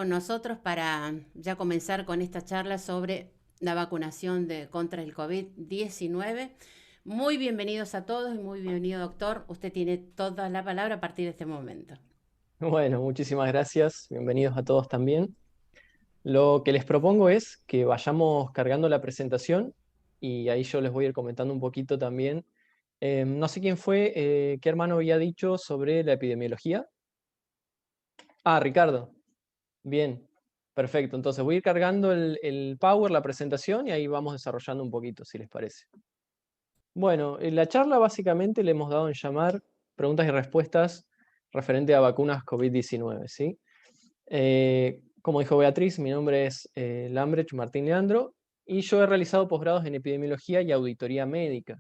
con nosotros para ya comenzar con esta charla sobre la vacunación contra el COVID-19. Muy bienvenidos a todos y muy bienvenido, doctor. Usted tiene toda la palabra a partir de este momento. Bueno, muchísimas gracias. Bienvenidos a todos también. Lo que les propongo es que vayamos cargando la presentación y ahí yo les voy a ir comentando un poquito también. No sé quién fue, qué hermano había dicho sobre la epidemiología. Ah, Ricardo. Bien, perfecto. Entonces voy a ir cargando el Power, la presentación, y ahí vamos desarrollando un poquito, si les parece. Bueno, en la charla básicamente le hemos dado en llamar preguntas y respuestas referente a vacunas COVID-19, ¿sí? Como dijo Beatriz, mi nombre es Lambrecht Martín Leandro y yo he realizado posgrados en epidemiología y auditoría médica.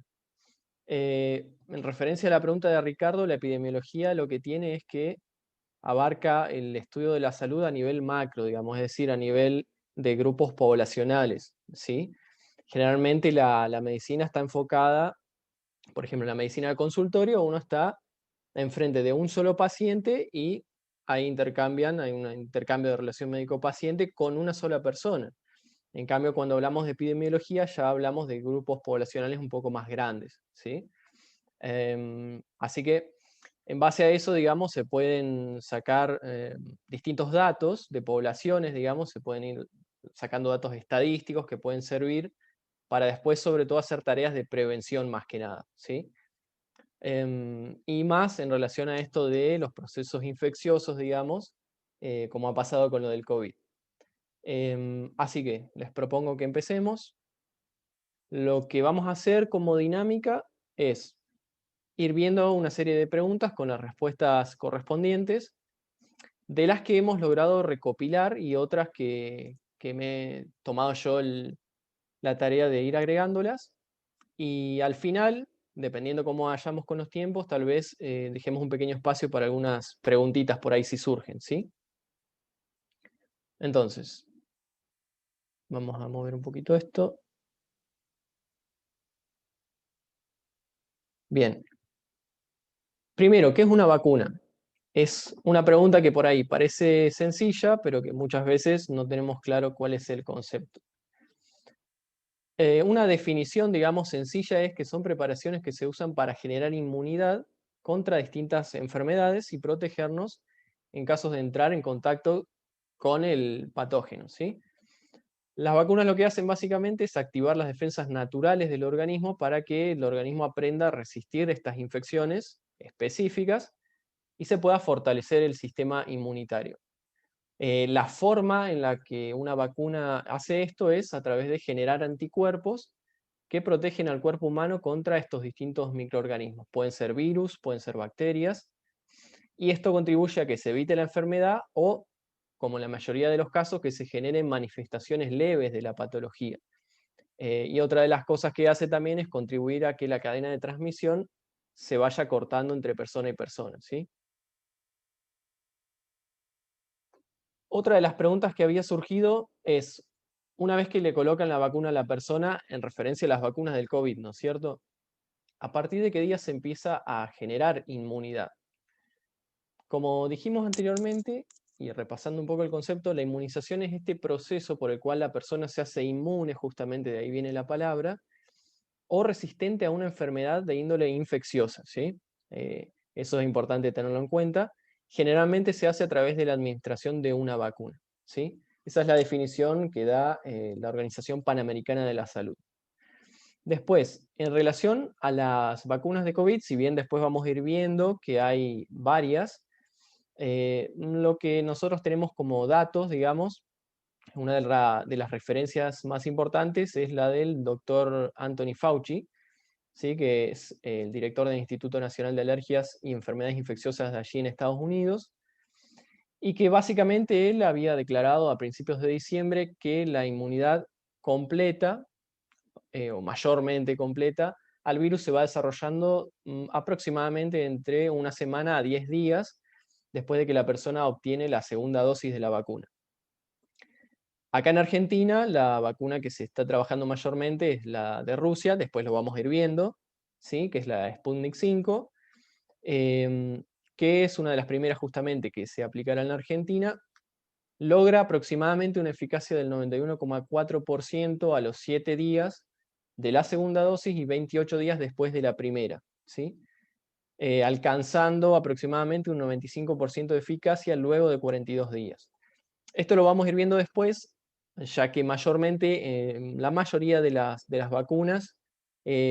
En referencia a la pregunta de Ricardo, la epidemiología lo que tiene es que abarca el estudio de la salud a nivel macro, digamos, es decir, a nivel de grupos poblacionales, ¿sí? Generalmente la medicina está enfocada, por ejemplo, en la medicina de consultorio, uno está enfrente de un solo paciente y ahí intercambian, hay un intercambio de relación médico-paciente con una sola persona. En cambio, cuando hablamos de epidemiología, ya hablamos de grupos poblacionales un poco más grandes, ¿sí? Así que, en base a eso, digamos, se pueden sacar distintos datos de poblaciones, digamos, se pueden ir sacando datos estadísticos que pueden servir para después, sobre todo, hacer tareas de prevención más que nada, ¿sí? Y más en relación a esto de los procesos infecciosos, digamos, como ha pasado con lo del COVID. Así que les propongo que empecemos. Lo que vamos a hacer como dinámica es ir viendo una serie de preguntas con las respuestas correspondientes, de las que hemos logrado recopilar y otras que me he tomado yo la tarea de ir agregándolas. Y al final, dependiendo cómo vayamos con los tiempos, tal vez dejemos un pequeño espacio para algunas preguntitas por ahí si surgen, ¿sí? Entonces, vamos a mover un poquito esto. Bien, primero, ¿qué es una vacuna? Es una pregunta que por ahí parece sencilla, pero que muchas veces no tenemos claro cuál es el concepto. Una definición, digamos, sencilla es que son preparaciones que se usan para generar inmunidad contra distintas enfermedades y protegernos en casos de entrar en contacto con el patógeno, ¿sí? Las vacunas lo que hacen básicamente es activar las defensas naturales del organismo para que el organismo aprenda a resistir estas infecciones específicas y se pueda fortalecer el sistema inmunitario. La forma en la que una vacuna hace esto es a través de generar anticuerpos que protegen al cuerpo humano contra estos distintos microorganismos. Pueden ser virus, pueden ser bacterias, y esto contribuye a que se evite la enfermedad o, como en la mayoría de los casos, que se generen manifestaciones leves de la patología. Y otra de las cosas que hace también es contribuir a que la cadena de transmisión se vaya cortando entre persona y persona, ¿sí? Otra de las preguntas que había surgido es, una vez que le colocan la vacuna a la persona, en referencia a las vacunas del COVID, ¿no es cierto? ¿A partir de qué día se empieza a generar inmunidad? Como dijimos anteriormente, y repasando un poco el concepto, la inmunización es este proceso por el cual la persona se hace inmune, justamente de ahí viene la palabra, o resistente a una enfermedad de índole infecciosa, ¿sí? Eso es importante tenerlo en cuenta. Generalmente se hace a través de la administración de una vacuna, ¿sí? Esa es la definición que da la Organización Panamericana de la Salud. Después, en relación a las vacunas de COVID, si bien después vamos a ir viendo que hay varias, lo que nosotros tenemos como datos, digamos, una de las referencias más importantes es la del doctor Anthony Fauci, ¿sí? Que es el director del Instituto Nacional de Alergias y Enfermedades Infecciosas de allí en Estados Unidos, y que básicamente él había declarado a principios de diciembre que la inmunidad completa, o mayormente completa, al virus se va desarrollando aproximadamente entre una semana a 10 días después de que la persona obtiene la segunda dosis de la vacuna. Acá en Argentina, la vacuna que se está trabajando mayormente es la de Rusia, después lo vamos a ir viendo, ¿sí? Que es la Sputnik 5, em, que es una de las primeras justamente que se aplicará en la Argentina. logra aproximadamente una eficacia del 91,4% a los 7 días de la segunda dosis y 28 días después de la primera, ¿sí? Alcanzando aproximadamente un 95% de eficacia luego de 42 días. Esto lo vamos a ir viendo después, ya que mayormente la mayoría de las vacunas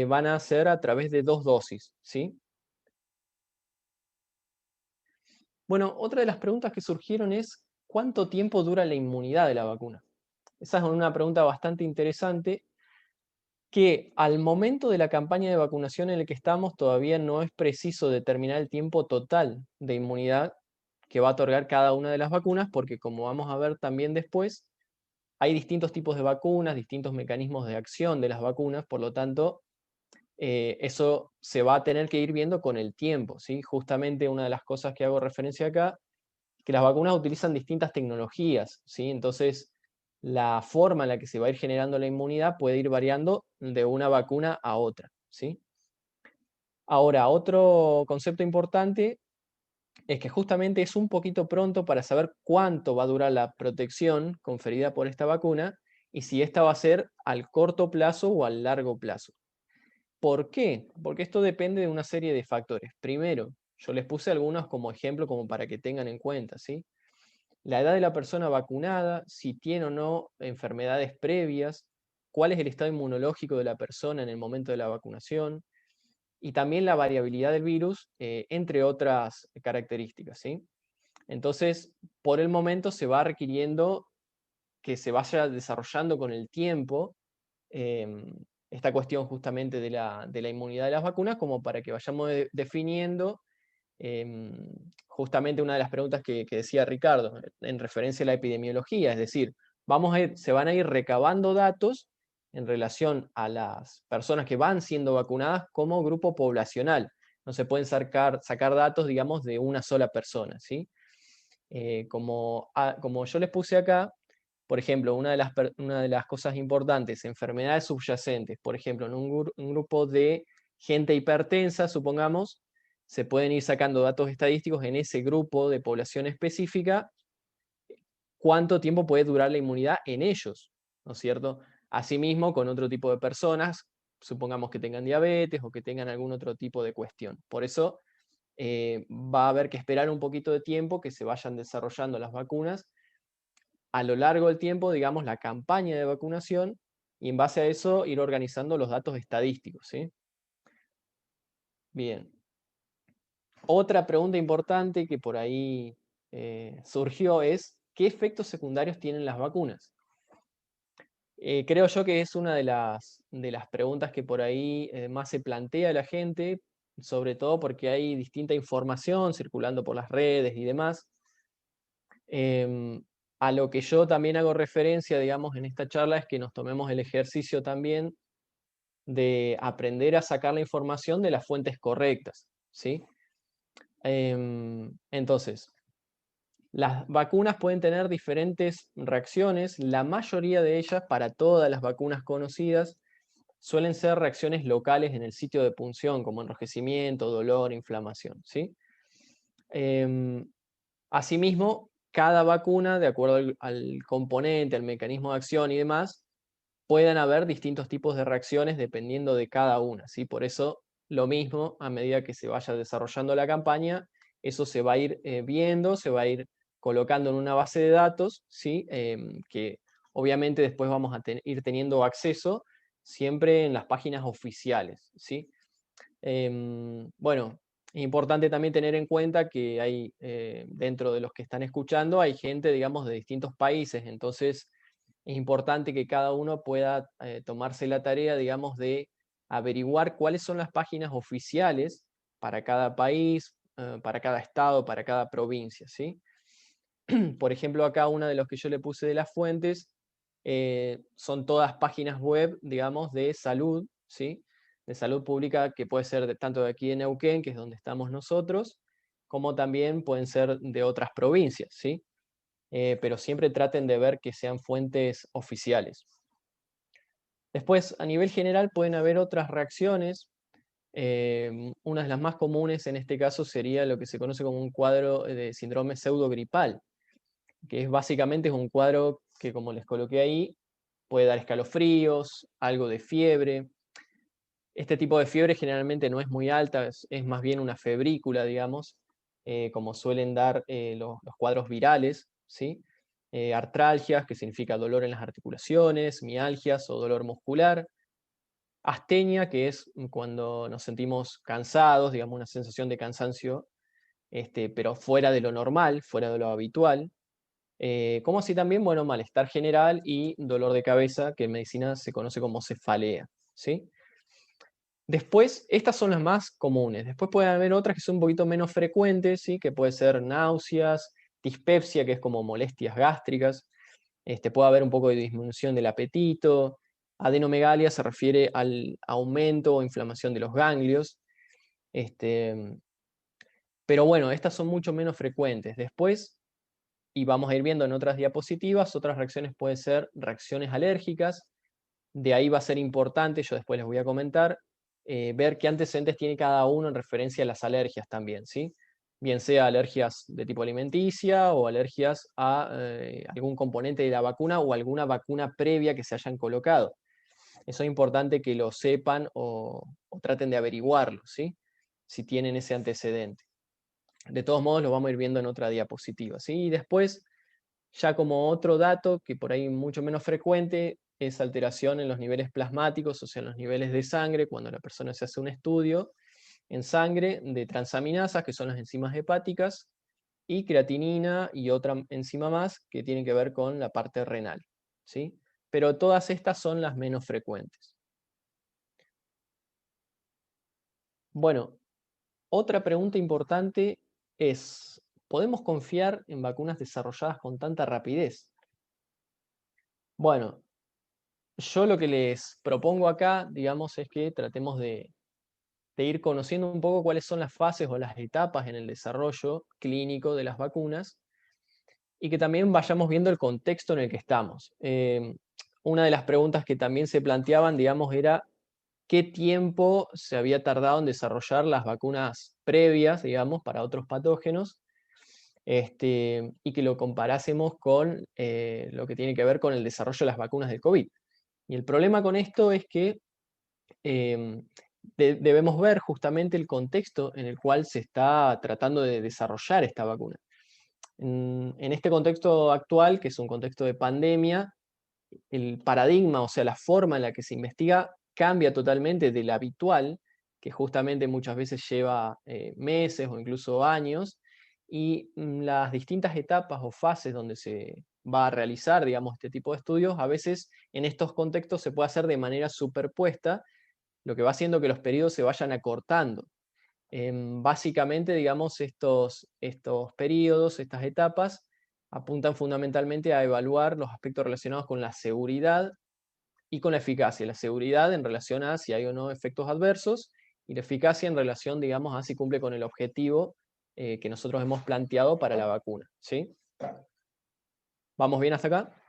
van a ser a través de 2 dosis, ¿sí? Bueno, otra de las preguntas que surgieron es, ¿cuánto tiempo dura la inmunidad de la vacuna? Esa es una pregunta bastante interesante que al momento de la campaña de vacunación en la que estamos todavía no es preciso determinar el tiempo total de inmunidad que va a otorgar cada una de las vacunas, porque como vamos a ver también después, hay distintos tipos de vacunas, distintos mecanismos de acción de las vacunas, por lo tanto, eso se va a tener que ir viendo con el tiempo, ¿sí? Justamente una de las cosas que hago referencia acá, que las vacunas utilizan distintas tecnologías, ¿sí? Entonces, la forma en la que se va a ir generando la inmunidad puede ir variando de una vacuna a otra, ¿sí? Ahora, otro concepto importante es que justamente es un poquito pronto para saber cuánto va a durar la protección conferida por esta vacuna y si esta va a ser al corto plazo o al largo plazo. ¿Por qué? Porque esto depende de una serie de factores. Primero, yo les puse algunos como ejemplo como para que tengan en cuenta, ¿sí? La edad de la persona vacunada, si tiene o no enfermedades previas, cuál es el estado inmunológico de la persona en el momento de la vacunación y también la variabilidad del virus, entre otras características, ¿sí? Entonces, por el momento se va requiriendo que se vaya desarrollando con el tiempo em, esta cuestión justamente de la inmunidad de las vacunas, como para que vayamos definiendo justamente una de las preguntas que decía Ricardo, en referencia a la epidemiología, es decir, se van a ir recabando datos en relación a las personas que van siendo vacunadas como grupo poblacional. No se pueden sacar datos, digamos, de una sola persona, ¿sí? Como yo les puse acá, por ejemplo, una de las cosas importantes, enfermedades subyacentes, por ejemplo, en un grupo de gente hipertensa, supongamos, se pueden ir sacando datos estadísticos en ese grupo de población específica, cuánto tiempo puede durar la inmunidad en ellos, ¿no es cierto? Asimismo, con otro tipo de personas, supongamos que tengan diabetes o que tengan algún otro tipo de cuestión. Por eso va a haber que esperar un poquito de tiempo que se vayan desarrollando las vacunas a lo largo del tiempo, digamos, la campaña de vacunación y en base a eso ir organizando los datos estadísticos, ¿sí? Bien. Otra pregunta importante que por ahí surgió es, ¿qué efectos secundarios tienen las vacunas? Creo yo que es una de las preguntas que por ahí más se plantea la gente, sobre todo porque hay distinta información circulando por las redes y demás. Em, a lo que yo también hago referencia, digamos, en esta charla es que nos tomemos el ejercicio también de aprender a sacar la información de las fuentes correctas, ¿sí? Entonces, las vacunas pueden tener diferentes reacciones, la mayoría de ellas, para todas las vacunas conocidas, suelen ser reacciones locales en el sitio de punción, como enrojecimiento, dolor, inflamación, ¿sí? Em, Asimismo, cada vacuna, de acuerdo al componente, al mecanismo de acción y demás, pueden haber distintos tipos de reacciones dependiendo de cada una, ¿sí? Por eso, lo mismo, a medida que se vaya desarrollando la campaña, eso se va a ir viendo, se va a ir colocando en una base de datos, ¿sí? Que obviamente después vamos a ir teniendo acceso siempre en las páginas oficiales, ¿sí? Bueno, es importante también tener en cuenta que hay, dentro de los que están escuchando, hay gente, digamos, de distintos países, entonces es importante que cada uno pueda tomarse la tarea, digamos, de averiguar cuáles son las páginas oficiales para cada país, para cada estado, para cada provincia, ¿sí? Por ejemplo, acá una de los que yo le puse de las fuentes son todas páginas web, digamos, de salud, ¿sí? De salud pública, que puede ser tanto de aquí de Neuquén, que es donde estamos nosotros, como también pueden ser de otras provincias, ¿sí? Pero siempre traten de ver que sean fuentes oficiales. Después, a nivel general, pueden haber otras reacciones. Una de las más comunes en este caso sería lo que se conoce como un cuadro de síndrome pseudogripal. que es básicamente es un cuadro que, como les coloqué ahí, puede dar escalofríos, algo de fiebre. Este tipo de fiebre generalmente no es muy alta, es más bien una febrícula, digamos, como suelen dar los cuadros virales, ¿sí? Artralgias, que significa dolor en las articulaciones, mialgias o dolor muscular. Astenia, que es cuando nos sentimos cansados, digamos, una sensación de cansancio, pero fuera de lo normal, fuera de lo habitual. Como así también, bueno, malestar general y dolor de cabeza, que en medicina se conoce como cefalea, ¿sí? Después, estas son las más comunes. Después pueden haber otras que son un poquito menos frecuentes, ¿sí? Que puede ser náuseas, dispepsia, que es como molestias gástricas. Puede haber un poco de disminución del apetito. Adenomegalia se refiere al aumento o inflamación de los ganglios. Este, pero bueno, estas son mucho menos frecuentes. Después, y vamos a ir viendo en otras diapositivas, otras reacciones pueden ser reacciones alérgicas. De ahí va a ser importante, yo después les voy a comentar, ver qué antecedentes tiene cada uno en referencia a las alergias también, ¿sí? Bien sea alergias de tipo alimenticia o alergias a algún componente de la vacuna o alguna vacuna previa que se hayan colocado. Eso es importante que lo sepan o traten de averiguarlo, ¿sí? Si tienen ese antecedente. De todos modos, lo vamos a ir viendo en otra diapositiva, ¿sí? Y después, ya como otro dato que por ahí mucho menos frecuente, es alteración en los niveles plasmáticos, o sea, en los niveles de sangre, cuando la persona se hace un estudio en sangre de transaminasas, que son las enzimas hepáticas, y creatinina y otra enzima más que tiene que ver con la parte renal, ¿sí? Pero todas estas son las menos frecuentes. Bueno, otra pregunta importante es, ¿podemos confiar en vacunas desarrolladas con tanta rapidez? Bueno, yo lo que les propongo acá, digamos, es que tratemos de ir conociendo un poco cuáles son las fases o las etapas en el desarrollo clínico de las vacunas y que también vayamos viendo el contexto en el que estamos. Una de las preguntas que también se planteaban, digamos, era qué tiempo se había tardado en desarrollar las vacunas previas, digamos, para otros patógenos, y que lo comparásemos con lo que tiene que ver con el desarrollo de las vacunas del COVID. Y el problema con esto es que em, debemos ver justamente el contexto en el cual se está tratando de desarrollar esta vacuna. En este contexto actual, que es un contexto de pandemia, el paradigma, o sea, la forma en la que se investiga cambia totalmente del habitual, que justamente muchas veces lleva meses o incluso años, y las distintas etapas o fases donde se va a realizar, digamos, este tipo de estudios, a veces en estos contextos se puede hacer de manera superpuesta, lo que va haciendo que los periodos se vayan acortando. Básicamente, digamos, estos periodos, estas etapas, apuntan fundamentalmente a evaluar los aspectos relacionados con la seguridad y con la eficacia. La seguridad en relación a si hay o no efectos adversos y la eficacia en relación, digamos, a si cumple con el objetivo que nosotros hemos planteado para la vacuna. ¿Sí? ¿Vamos bien hasta acá?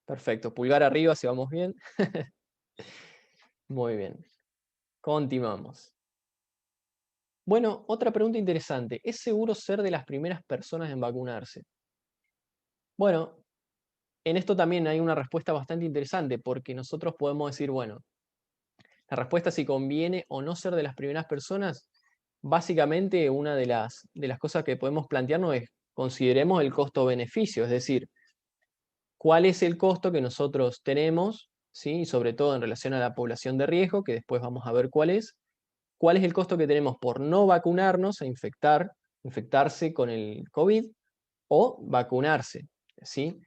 Perfecto. Pulgar arriba si vamos bien. Muy bien. Continuamos. Bueno, otra pregunta interesante. ¿Es seguro ser de las primeras personas en vacunarse? Bueno, en esto también hay una respuesta bastante interesante porque nosotros podemos decir, bueno, la respuesta si conviene o no ser de las primeras personas, básicamente una de las cosas que podemos plantearnos es consideremos el costo-beneficio, es decir, cuál es el costo que nosotros tenemos, ¿sí? Y sobre todo en relación a la población de riesgo, que después vamos a ver cuál es el costo que tenemos por no vacunarnos e infectarse con el COVID o vacunarse, ¿sí?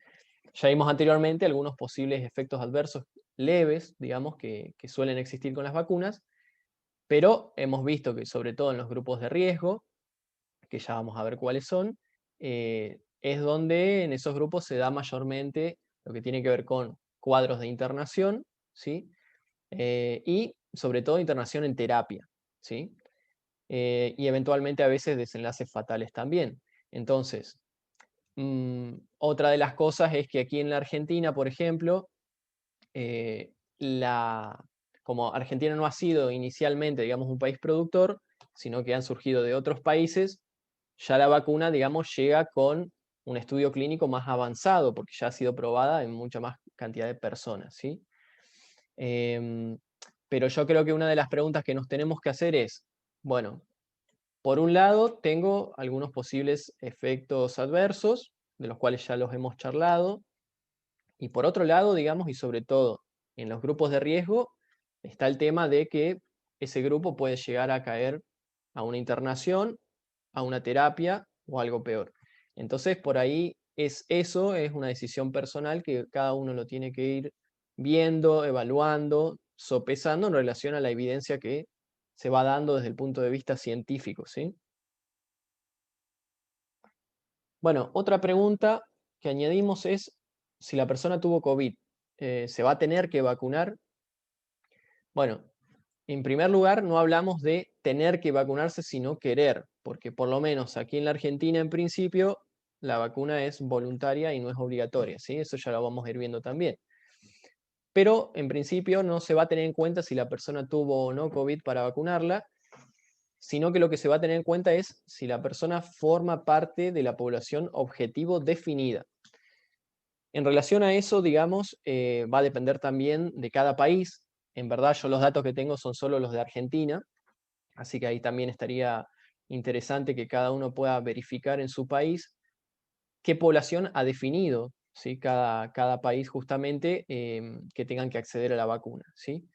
Ya vimos anteriormente algunos posibles efectos adversos leves, digamos, que suelen existir con las vacunas, pero hemos visto que sobre todo en los grupos de riesgo, que ya vamos a ver cuáles son, es donde en esos grupos se da mayormente lo que tiene que ver con cuadros de internación, ¿sí? Y sobre todo internación en terapia, ¿sí? Y eventualmente a veces desenlaces fatales también. Entonces, otra de las cosas es que aquí en la Argentina, por ejemplo, eh, la, como Argentina no ha sido inicialmente, digamos, un país productor, sino que han surgido de otros países, ya la vacuna, digamos, llega con un estudio clínico más avanzado, porque ya ha sido probada en mucha más cantidad de personas, ¿sí? Em, pero yo creo que una de las preguntas que nos tenemos que hacer es, bueno, por un lado tengo algunos posibles efectos adversos, de los cuales ya los hemos charlado, y por otro lado, digamos, y sobre todo en los grupos de riesgo, está el tema de que ese grupo puede llegar a caer a una internación, a una terapia o algo peor. Entonces, por ahí eso es una decisión personal que cada uno lo tiene que ir viendo, evaluando, sopesando en relación a la evidencia que se va dando desde el punto de vista científico, ¿sí? Bueno, otra pregunta que añadimos es si la persona tuvo COVID, ¿se va a tener que vacunar? Bueno, en primer lugar, no hablamos de tener que vacunarse, sino querer, porque por lo menos aquí en la Argentina, en principio, la vacuna es voluntaria y no es obligatoria, ¿sí? Eso ya lo vamos a ir viendo también. Pero en principio no se va a tener en cuenta si la persona tuvo o no COVID para vacunarla, sino que lo que se va a tener en cuenta es si la persona forma parte de la población objetivo definida. En relación a eso, digamos, va a depender también de cada país. En verdad, yo los datos que tengo son solo los de Argentina, así que ahí también estaría interesante que cada uno pueda verificar en su país qué población ha definido, ¿sí? Cada país justamente que tengan que acceder a la vacuna, ¿sí?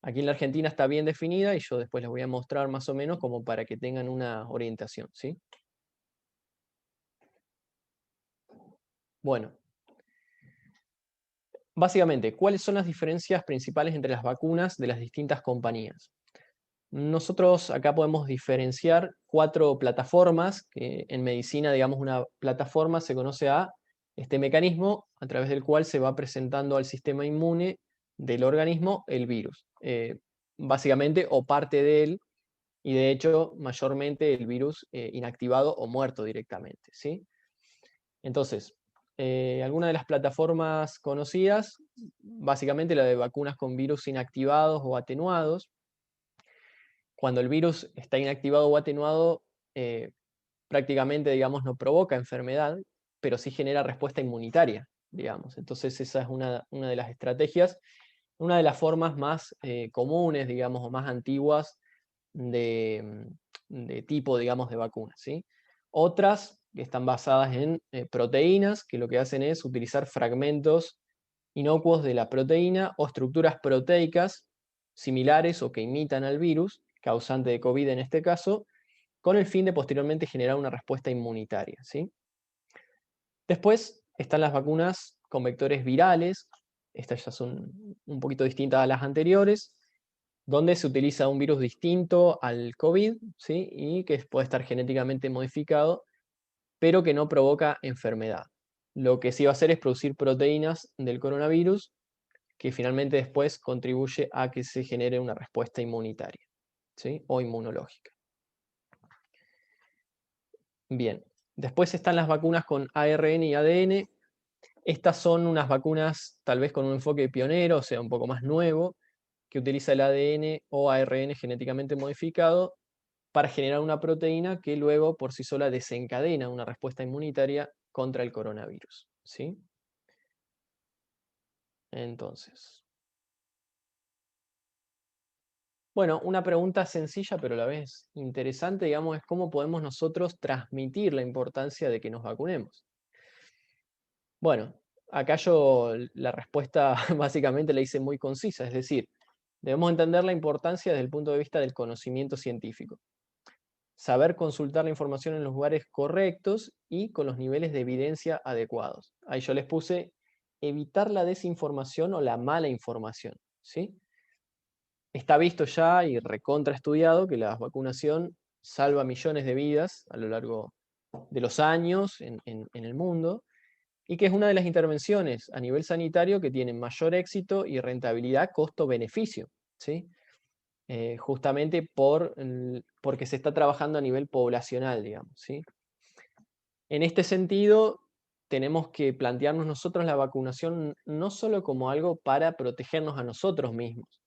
Aquí en la Argentina está bien definida y yo después les voy a mostrar más o menos como para que tengan una orientación, ¿sí? Bueno, básicamente, ¿cuáles son las diferencias principales entre las vacunas de las distintas compañías? Nosotros acá podemos diferenciar 4 plataformas, que en medicina, digamos, una plataforma se conoce a este mecanismo a través del cual se va presentando al sistema inmune del organismo el virus. Básicamente, o parte de él, y de hecho, mayormente el virus inactivado o muerto directamente, ¿sí? Entonces, algunas de las plataformas conocidas, básicamente la de vacunas con virus inactivados o atenuados. Cuando el virus está inactivado o atenuado, eh, prácticamente, digamos, no provoca enfermedad, pero sí genera respuesta inmunitaria, digamos. Entonces esa es una de las estrategias, una de las formas más comunes, digamos, o más antiguas de tipo, digamos, de vacunas, ¿sí? Otras que están basadas en proteínas, que lo que hacen es utilizar fragmentos inocuos de la proteína o estructuras proteicas similares o que imitan al virus, causante de COVID en este caso, con el fin de posteriormente generar una respuesta inmunitaria, ¿sí? Después están las vacunas con vectores virales, estas ya son un poquito distintas a las anteriores, donde se utiliza un virus distinto al COVID, ¿sí? Y que puede estar genéticamente modificado, pero que no provoca enfermedad. Lo que sí va a hacer es producir proteínas del coronavirus, que finalmente después contribuye a que se genere una respuesta inmunitaria, ¿sí? O inmunológica. Bien, después están las vacunas con ARN y ADN. Estas son unas vacunas tal vez con un enfoque pionero, o sea, un poco más nuevo, que utiliza el ADN o ARN genéticamente modificado para generar una proteína que luego por sí sola desencadena una respuesta inmunitaria contra el coronavirus, ¿sí? Entonces, bueno, una pregunta sencilla pero a la vez interesante, digamos, es cómo podemos nosotros transmitir la importancia de que nos vacunemos. Bueno, acá yo la respuesta básicamente la hice muy concisa, es decir, debemos entender la importancia desde el punto de vista del conocimiento científico. Saber consultar la información en los lugares correctos y con los niveles de evidencia adecuados. Ahí yo les puse evitar la desinformación o la mala información, ¿sí? Está visto ya y recontraestudiado que la vacunación salva millones de vidas a lo largo de los años en el mundo y que es una de las intervenciones a nivel sanitario que tienen mayor éxito y rentabilidad costo-beneficio, ¿sí? Justamente porque se está trabajando a nivel poblacional, digamos, ¿sí? En este sentido, tenemos que plantearnos nosotros la vacunación no solo como algo para protegernos a nosotros mismos,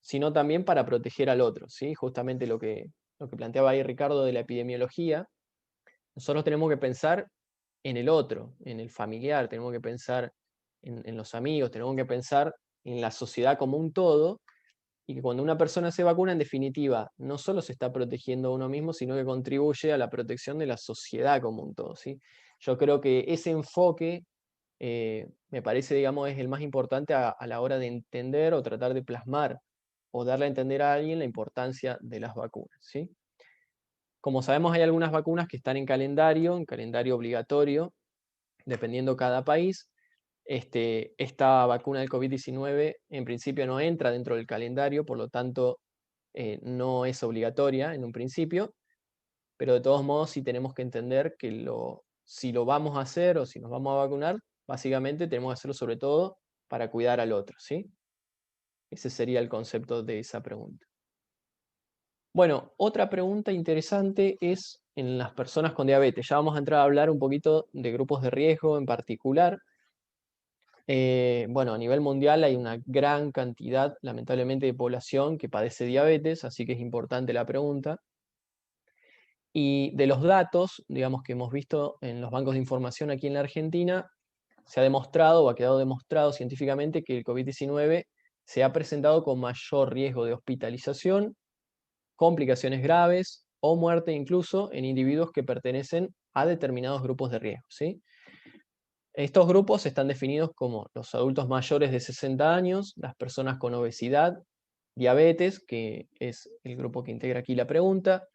sino también para proteger al otro, ¿sí? Justamente lo que planteaba ahí Ricardo de la epidemiología, Nosotros tenemos que pensar en el otro, en el familiar, tenemos que pensar en los amigos, tenemos que pensar en la sociedad como un todo, y que cuando una persona se vacuna, en definitiva, no solo se está protegiendo a uno mismo, sino que contribuye a la protección de la sociedad como un todo, ¿sí? Yo creo que ese enfoque me parece, digamos, es el más importante a la hora de entender o tratar de plasmar o darle a entender a alguien la importancia de las vacunas, ¿sí? Como sabemos, hay algunas vacunas que están en calendario obligatorio, dependiendo cada país. Esta vacuna del COVID-19 en principio no entra dentro del calendario, por lo tanto no es obligatoria en un principio, pero de todos modos sí tenemos que entender que si lo vamos a hacer o si nos vamos a vacunar, básicamente tenemos que hacerlo sobre todo para cuidar al otro, ¿sí? Ese sería el concepto de esa pregunta. Bueno, otra pregunta interesante es en las personas con diabetes. Ya vamos a entrar a hablar un poquito de grupos de riesgo en particular. Bueno, a nivel mundial hay una gran cantidad, lamentablemente, de población que padece diabetes, así que es importante la pregunta. Y de los datos, digamos, que hemos visto en los bancos de información aquí en la Argentina, se ha demostrado o ha quedado demostrado científicamente que el COVID-19 se ha presentado con mayor riesgo de hospitalización, complicaciones graves o muerte incluso en individuos que pertenecen a determinados grupos de riesgo, ¿sí? Estos grupos están definidos como los adultos mayores de 60 años, las personas con obesidad, diabetes, que es el grupo que integra aquí la pregunta,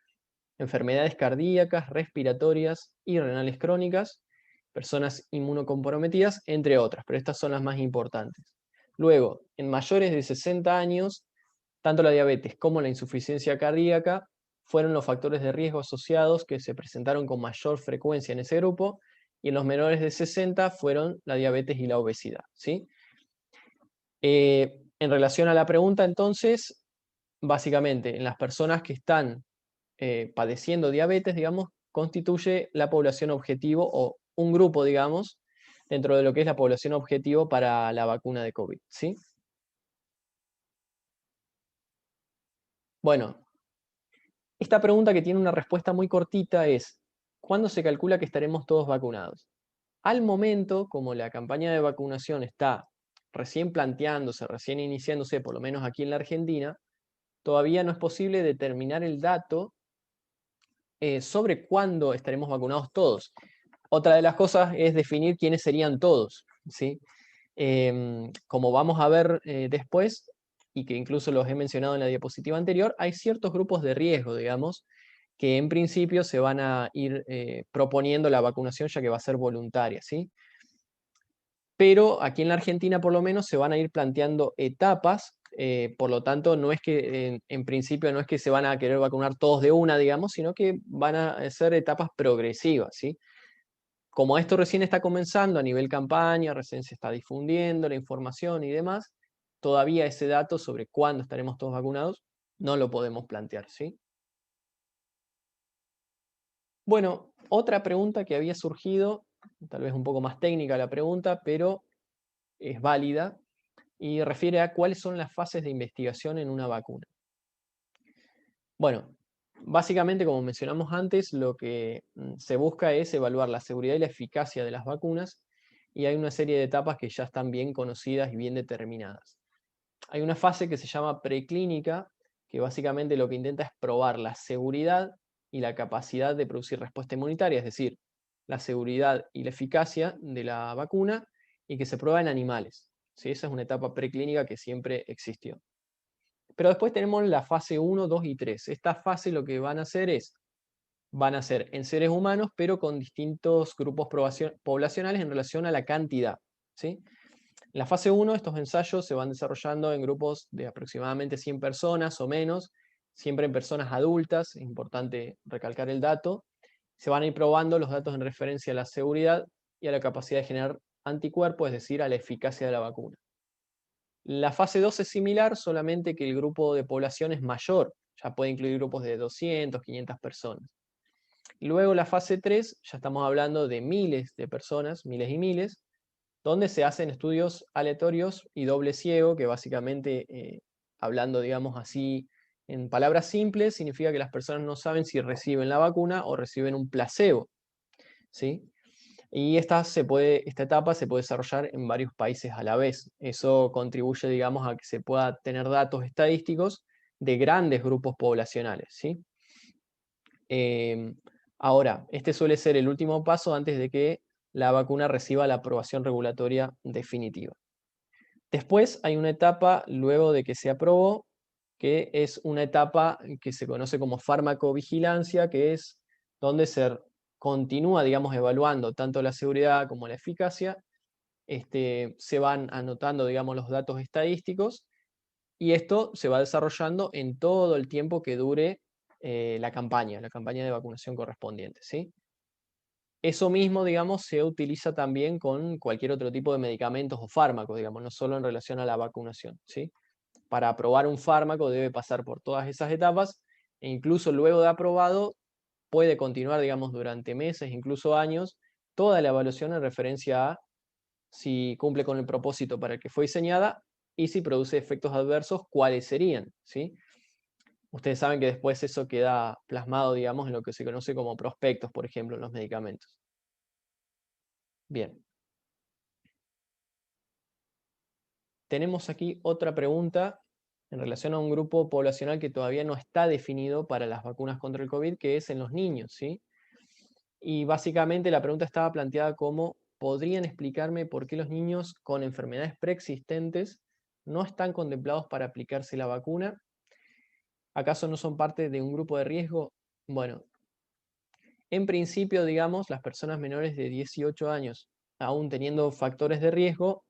enfermedades cardíacas, respiratorias y renales crónicas, personas inmunocomprometidas, entre otras, pero estas son las más importantes. Luego, en mayores de 60 años, tanto la diabetes como la insuficiencia cardíaca fueron los factores de riesgo asociados que se presentaron con mayor frecuencia en ese grupo, y en los menores de 60 fueron la diabetes y la obesidad, ¿sí? En relación a la pregunta, entonces, básicamente, en las personas que están padeciendo diabetes, digamos, constituye la población objetivo o un grupo, digamos, dentro de lo que es la población objetivo para la vacuna de COVID, ¿sí? Bueno, esta pregunta que tiene una respuesta muy cortita es, ¿cuándo se calcula que estaremos todos vacunados? Al momento, como la campaña de vacunación está recién planteándose, recién iniciándose, por lo menos aquí en la Argentina, todavía no es posible determinar el dato sobre cuándo estaremos vacunados todos. Otra de las cosas es definir quiénes serían todos, ¿sí? Como vamos a ver después, y que incluso los he mencionado en la diapositiva anterior, hay ciertos grupos de riesgo, digamos, que en principio se van a ir proponiendo la vacunación ya que va a ser voluntaria, ¿sí? Pero aquí en la Argentina por lo menos se van a ir planteando etapas, por lo tanto no es que en principio no es que se van a querer vacunar todos de una, digamos, sino que van a ser etapas progresivas, ¿sí? Como esto recién está comenzando a nivel campaña, recién se está difundiendo la información y demás, todavía ese dato sobre cuándo estaremos todos vacunados no lo podemos plantear, ¿sí? Bueno, otra pregunta que había surgido, tal vez un poco más técnica la pregunta, pero es válida, y refiere a cuáles son las fases de investigación en una vacuna. Bueno, básicamente, como mencionamos antes, lo que se busca es evaluar la seguridad y la eficacia de las vacunas, y hay una serie de etapas que ya están bien conocidas y bien determinadas. Hay una fase que se llama preclínica, que básicamente lo que intenta es probar la seguridad y la capacidad de producir respuesta inmunitaria, es decir, la seguridad y la eficacia de la vacuna, y que se prueba en animales, ¿sí? Esa es una etapa preclínica que siempre existió. Pero después tenemos la fase 1, 2 y 3. Esta fase lo que van a ser en seres humanos, pero con distintos grupos poblacionales en relación a la cantidad, ¿sí? En la fase 1, estos ensayos se van desarrollando en grupos de aproximadamente 100 personas o menos, siempre en personas adultas, es importante recalcar el dato. Se van a ir probando los datos en referencia a la seguridad y a la capacidad de generar anticuerpos, es decir, a la eficacia de la vacuna. La fase 2 es similar, solamente que el grupo de población es mayor, ya puede incluir grupos de 200, 500 personas. Y luego la fase 3, ya estamos hablando de miles de personas, miles y miles, donde se hacen estudios aleatorios y doble ciego, que básicamente, hablando, digamos así, en palabras simples, significa que las personas no saben si reciben la vacuna o reciben un placebo. ¿sí? Y esta etapa se puede desarrollar en varios países a la vez. Eso contribuye, digamos, a que se pueda tener datos estadísticos de grandes grupos poblacionales, ¿sí? Em, Ahora, este suele ser el último paso antes de que la vacuna reciba la aprobación regulatoria definitiva. Después hay una etapa, luego de que se aprobó, que es una etapa que se conoce como farmacovigilancia, que es donde se continúa, digamos, evaluando tanto la seguridad como la eficacia. Se van anotando, digamos, los datos estadísticos y esto se va desarrollando en todo el tiempo que dure la campaña de vacunación correspondiente, ¿sí? Eso mismo, digamos, se utiliza también con cualquier otro tipo de medicamentos o fármacos, digamos, no solo en relación a la vacunación, ¿sí? Para aprobar un fármaco debe pasar por todas esas etapas e incluso luego de aprobado puede continuar, digamos, durante meses, incluso años, toda la evaluación en referencia a si cumple con el propósito para el que fue diseñada y si produce efectos adversos, cuáles serían, ¿sí? Ustedes saben que después eso queda plasmado, digamos, en lo que se conoce como prospectos, por ejemplo, en los medicamentos. Bien, tenemos aquí otra pregunta en relación a un grupo poblacional que todavía no está definido para las vacunas contra el COVID, que es en los niños, ¿sí? Y básicamente la pregunta estaba planteada como, ¿podrían explicarme por qué los niños con enfermedades preexistentes no están contemplados para aplicarse la vacuna? ¿Acaso no son parte de un grupo de riesgo? Bueno, en principio, digamos, las personas menores de 18 años, aún teniendo factores de riesgo,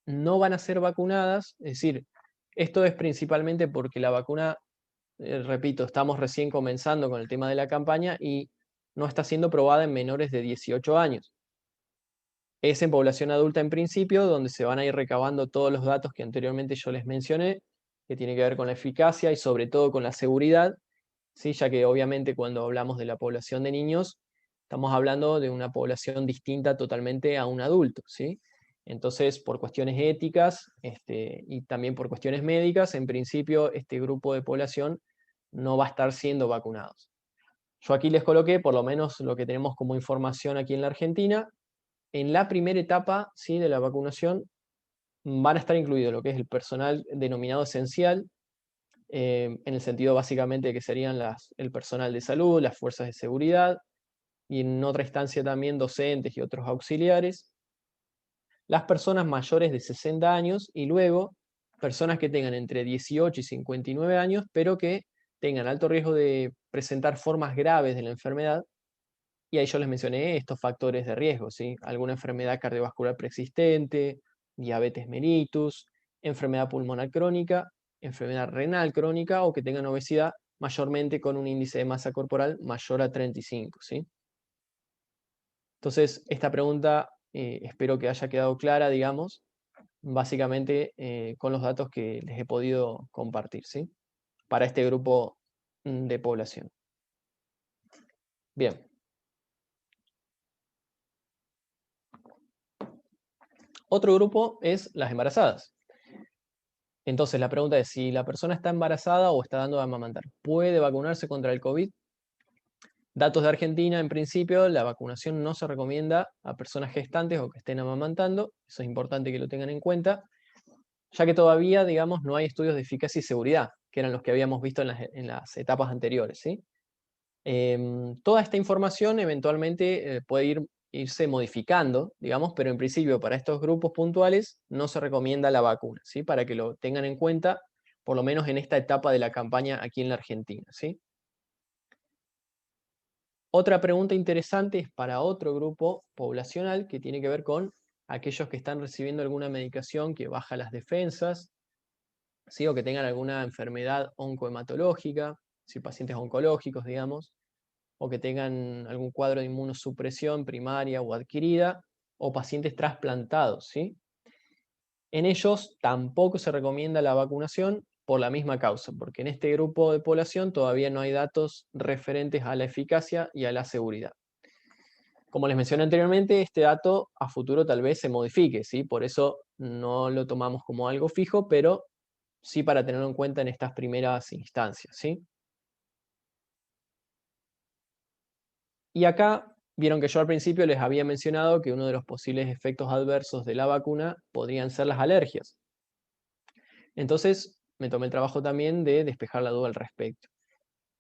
no van a ser vacunadas. Es decir, esto es principalmente porque la vacuna, repito, estamos recién comenzando con el tema de la campaña y no está siendo probada en menores de 18 años. Es en población adulta en principio, donde se van a ir recabando todos los datos que anteriormente yo les mencioné, que tiene que ver con la eficacia y sobre todo con la seguridad, ¿sí? Ya que obviamente cuando hablamos de la población de niños, estamos hablando de una población distinta totalmente a un adulto, ¿sí? Entonces, por cuestiones éticas y también por cuestiones médicas, en principio este grupo de población no va a estar siendo vacunados. Yo aquí les coloqué por lo menos lo que tenemos como información aquí en la Argentina. En la primera etapa, ¿sí?, de la vacunación van a estar incluidos lo que es el personal denominado esencial, en el sentido básicamente de que serían el personal de salud, las fuerzas de seguridad y en otra instancia también docentes y otros auxiliares, las personas mayores de 60 años y luego personas que tengan entre 18 y 59 años, pero que tengan alto riesgo de presentar formas graves de la enfermedad. Y ahí yo les mencioné estos factores de riesgo, ¿sí? Alguna enfermedad cardiovascular preexistente, diabetes mellitus, enfermedad pulmonar crónica, enfermedad renal crónica o que tengan obesidad mayormente con un índice de masa corporal mayor a 35, ¿sí? Entonces, esta pregunta espero que haya quedado clara, digamos, básicamente con los datos que les he podido compartir, ¿sí? Para este grupo de población. Bien. Otro grupo es las embarazadas. Entonces, la pregunta es, si la persona está embarazada o está dando de amamantar, ¿puede vacunarse contra el COVID? Datos de Argentina, en principio, la vacunación no se recomienda a personas gestantes o que estén amamantando, eso es importante que lo tengan en cuenta, ya que todavía, digamos, no hay estudios de eficacia y seguridad, que eran los que habíamos visto en las etapas anteriores, ¿sí? Toda esta información eventualmente puede irse modificando, digamos, pero en principio para estos grupos puntuales no se recomienda la vacuna, ¿sí? Para que lo tengan en cuenta, por lo menos en esta etapa de la campaña aquí en la Argentina, ¿sí? Otra pregunta interesante es para otro grupo poblacional que tiene que ver con aquellos que están recibiendo alguna medicación que baja las defensas, ¿sí? O que tengan alguna enfermedad oncohematológica, si pacientes oncológicos, digamos, o que tengan algún cuadro de inmunosupresión primaria o adquirida, o pacientes trasplantados, ¿sí? En ellos tampoco se recomienda la vacunación por la misma causa, porque en este grupo de población todavía no hay datos referentes a la eficacia y a la seguridad. Como les mencioné anteriormente, este dato a futuro tal vez se modifique, ¿sí? Por eso no lo tomamos como algo fijo, pero sí para tenerlo en cuenta en estas primeras instancias, ¿sí? Y acá vieron que yo al principio les había mencionado que uno de los posibles efectos adversos de la vacuna podrían ser las alergias. Entonces, me tomé el trabajo también de despejar la duda al respecto.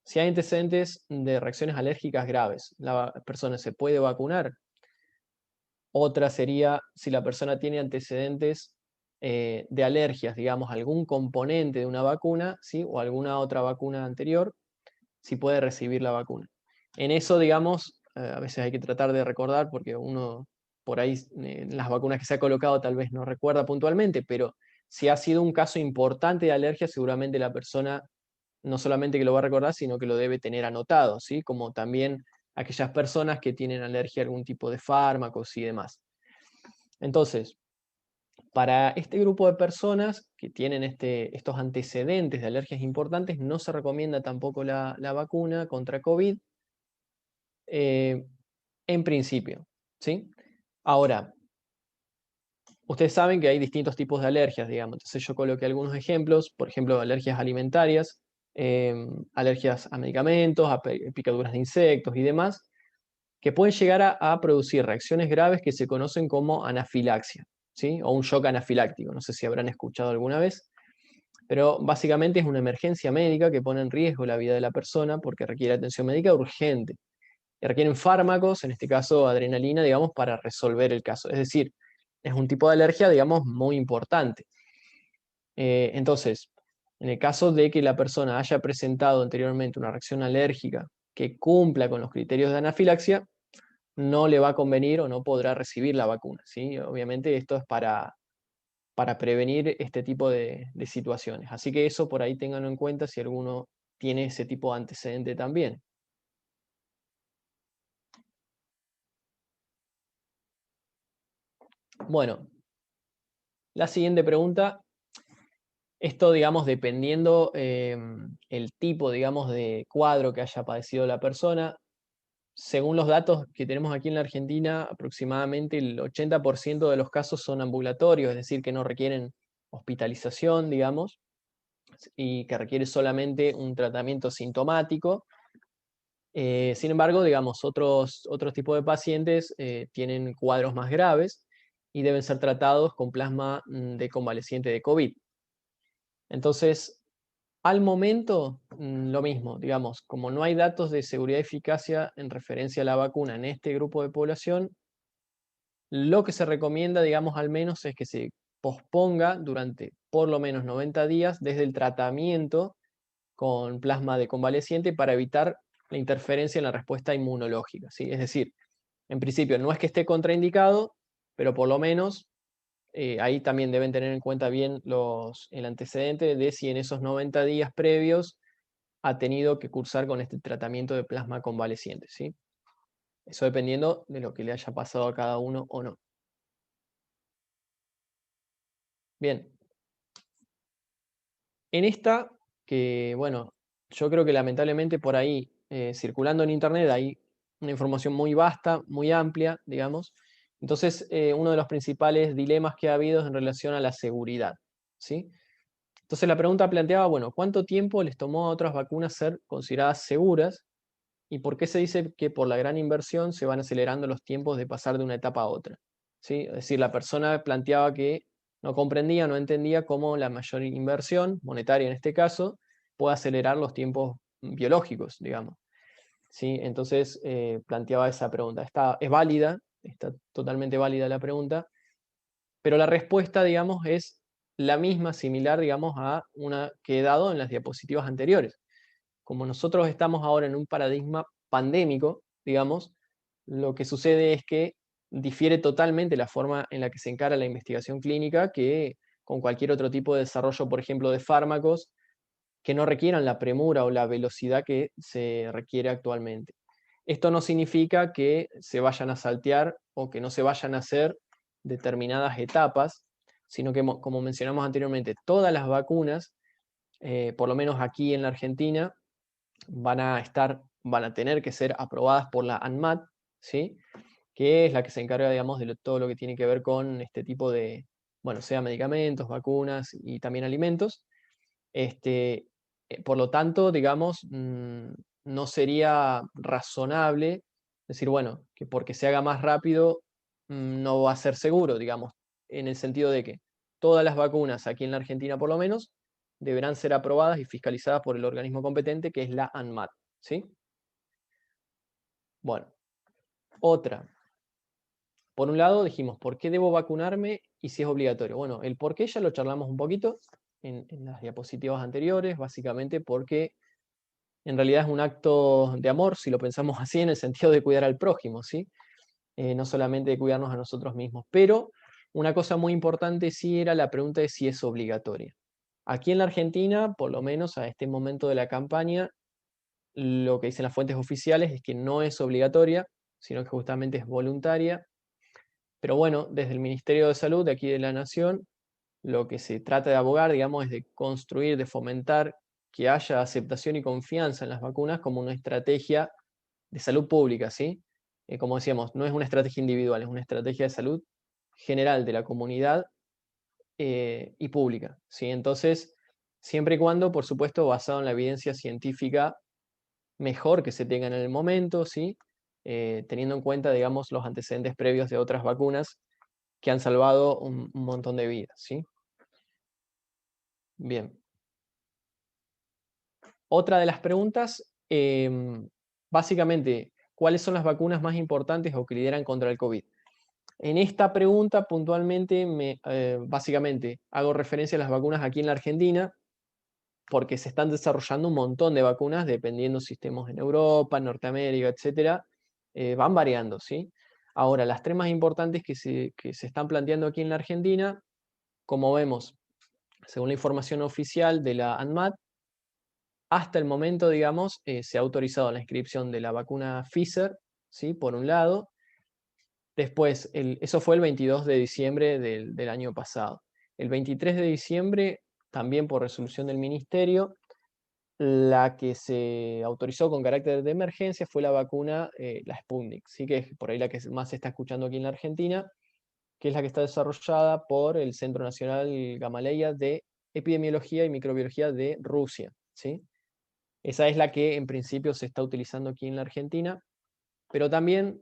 Si hay antecedentes de reacciones alérgicas graves, ¿la persona se puede vacunar? Otra sería si la persona tiene antecedentes de alergias, digamos, algún componente de una vacuna, ¿sí? O alguna otra vacuna anterior, si puede recibir la vacuna. En eso, digamos, a veces hay que tratar de recordar, porque uno por ahí las vacunas que se ha colocado tal vez no recuerda puntualmente, pero si ha sido un caso importante de alergia, seguramente la persona no solamente que lo va a recordar, sino que lo debe tener anotado, ¿sí? Como también aquellas personas que tienen alergia a algún tipo de fármacos y demás. Entonces, para este grupo de personas que tienen estos antecedentes de alergias importantes, no se recomienda tampoco la vacuna contra COVID, eh, en principio, ¿sí? Ahora, ustedes saben que hay distintos tipos de alergias, digamos. Entonces yo coloqué algunos ejemplos, por ejemplo, alergias alimentarias, alergias a medicamentos, a picaduras de insectos y demás, que pueden llegar a producir reacciones graves que se conocen como anafilaxia, ¿sí? O un shock anafiláctico. No sé si habrán escuchado alguna vez, pero básicamente es una emergencia médica que pone en riesgo la vida de la persona porque requiere atención médica urgente. Y requieren fármacos, en este caso adrenalina, digamos, para resolver el caso. Es decir, es un tipo de alergia, digamos, muy importante. Entonces, en el caso de que la persona haya presentado anteriormente una reacción alérgica que cumpla con los criterios de anafilaxia, no le va a convenir o no podrá recibir la vacuna, ¿sí? Obviamente esto es para prevenir este tipo de situaciones. Así que eso por ahí ténganlo en cuenta si alguno tiene ese tipo de antecedente también. Bueno, la siguiente pregunta. Esto, digamos, dependiendo el tipo, digamos, de cuadro que haya padecido la persona, según los datos que tenemos aquí en la Argentina, aproximadamente el 80% de los casos son ambulatorios, es decir, que no requieren hospitalización, digamos, y que requiere solamente un tratamiento sintomático. Sin embargo, digamos, otros tipos de pacientes tienen cuadros más graves y deben ser tratados con plasma de convaleciente de COVID. Entonces, al momento, lo mismo, digamos, como no hay datos de seguridad y eficacia en referencia a la vacuna en este grupo de población, lo que se recomienda, digamos, al menos es que se posponga durante por lo menos 90 días desde el tratamiento con plasma de convaleciente para evitar la interferencia en la respuesta inmunológica, ¿sí? Es decir, en principio no es que esté contraindicado, pero por lo menos ahí también deben tener en cuenta bien el antecedente de si en esos 90 días previos ha tenido que cursar con este tratamiento de plasma convaleciente, ¿sí? Eso dependiendo de lo que le haya pasado a cada uno o no. Bien, en esta, que bueno, yo creo que lamentablemente por ahí, circulando en internet, hay una información muy vasta, muy amplia, digamos. Entonces, uno de los principales dilemas que ha habido es en relación a la seguridad, ¿sí? Entonces la pregunta planteaba, bueno, ¿cuánto tiempo les tomó a otras vacunas ser consideradas seguras? ¿Y por qué se dice que por la gran inversión se van acelerando los tiempos de pasar de una etapa a otra? ¿Sí? Es decir, la persona planteaba que no comprendía, no entendía cómo la mayor inversión, monetaria en este caso, puede acelerar los tiempos biológicos, digamos. ¿Sí? Entonces planteaba esa pregunta. Es válida, está totalmente válida la pregunta, pero la respuesta, digamos, es la misma, similar, digamos, a una que he dado en las diapositivas anteriores. Como nosotros estamos ahora en un paradigma pandémico, digamos, lo que sucede es que difiere totalmente la forma en la que se encara la investigación clínica que con cualquier otro tipo de desarrollo, por ejemplo, de fármacos que no requieran la premura o la velocidad que se requiere actualmente. Esto no significa que se vayan a saltear o que no se vayan a hacer determinadas etapas, sino que, como mencionamos anteriormente, todas las vacunas, por lo menos aquí en la Argentina, van a tener que ser aprobadas por la ANMAT, ¿sí? Que es la que se encarga, digamos, de todo lo que tiene que ver con este tipo de, bueno, sea medicamentos, vacunas y también alimentos. Este, por lo tanto, digamos, no sería razonable Decir, bueno, que porque se haga más rápido no va a ser seguro, digamos, en el sentido de que todas las vacunas, aquí en la Argentina por lo menos, deberán ser aprobadas y fiscalizadas por el organismo competente, que es la ANMAT, ¿sí? Bueno, otra. Por un lado dijimos, ¿por qué debo vacunarme y si es obligatorio? Bueno, el por qué ya lo charlamos un poquito en las diapositivas anteriores, básicamente porque en realidad es un acto de amor, si lo pensamos así, en el sentido de cuidar al prójimo, ¿sí? No solamente de cuidarnos a nosotros mismos. Pero una cosa muy importante sí era la pregunta de si es obligatoria. Aquí en la Argentina, por lo menos a este momento de la campaña, lo que dicen las fuentes oficiales es que no es obligatoria, sino que justamente es voluntaria. Pero bueno, desde el Ministerio de Salud de aquí de la Nación, lo que se trata de abogar, digamos, es de construir, de fomentar que haya aceptación y confianza en las vacunas como una estrategia de salud pública, ¿sí? Como decíamos, no es una estrategia individual, es una estrategia de salud general de la comunidad y pública, ¿sí? Entonces, siempre y cuando, por supuesto, basado en la evidencia científica mejor que se tenga en el momento, ¿sí? Teniendo en cuenta, digamos, los antecedentes previos de otras vacunas que han salvado un montón de vidas, ¿sí? Bien. Otra de las preguntas, básicamente, ¿cuáles son las vacunas más importantes o que lideran contra el COVID? En esta pregunta, puntualmente, básicamente, hago referencia a las vacunas aquí en la Argentina, porque se están desarrollando un montón de vacunas, dependiendo si estemos en Europa, Norteamérica, etcétera, van variando, ¿sí? Ahora, las tres más importantes que se están planteando aquí en la Argentina, como vemos, según la información oficial de la ANMAT, hasta el momento, digamos, se ha autorizado la inscripción de la vacuna Pfizer, ¿sí? Por un lado. Después, eso fue el 22 de diciembre del año pasado. El 23 de diciembre, también por resolución del Ministerio, la que se autorizó con carácter de emergencia fue la vacuna, la Sputnik, ¿sí? Que es por ahí la que más se está escuchando aquí en la Argentina, que es la que está desarrollada por el Centro Nacional Gamaleya de Epidemiología y Microbiología de Rusia, ¿sí? Esa es la que en principio se está utilizando aquí en la Argentina, pero también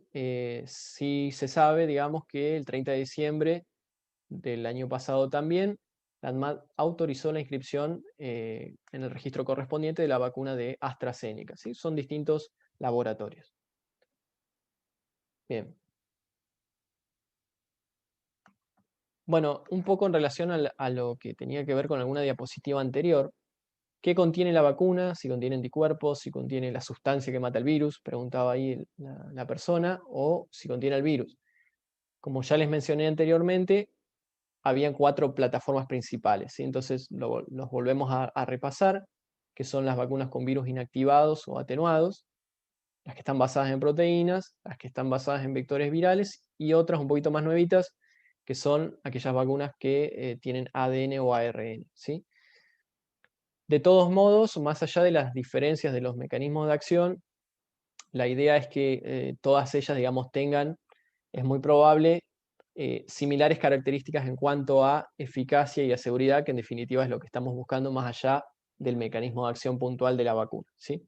sí se sabe, digamos, que el 30 de diciembre del año pasado también, la ANMAT autorizó la inscripción en el registro correspondiente de la vacuna de AstraZeneca, ¿sí? Son distintos laboratorios. Bien. Bueno, un poco en relación a lo que tenía que ver con alguna diapositiva anterior, ¿qué contiene la vacuna? Si contiene anticuerpos, si contiene la sustancia que mata el virus, preguntaba ahí la persona, o si contiene el virus. Como ya les mencioné anteriormente, habían 4 plataformas principales, ¿sí? Entonces los volvemos a repasar, que son las vacunas con virus inactivados o atenuados, las que están basadas en proteínas, las que están basadas en vectores virales y otras un poquito más nuevitas, que son aquellas vacunas que tienen ADN o ARN, ¿sí? De todos modos, más allá de las diferencias de los mecanismos de acción, la idea es que todas ellas, digamos, tengan, es muy probable, similares características en cuanto a eficacia y a seguridad, que en definitiva es lo que estamos buscando más allá del mecanismo de acción puntual de la vacuna, ¿sí?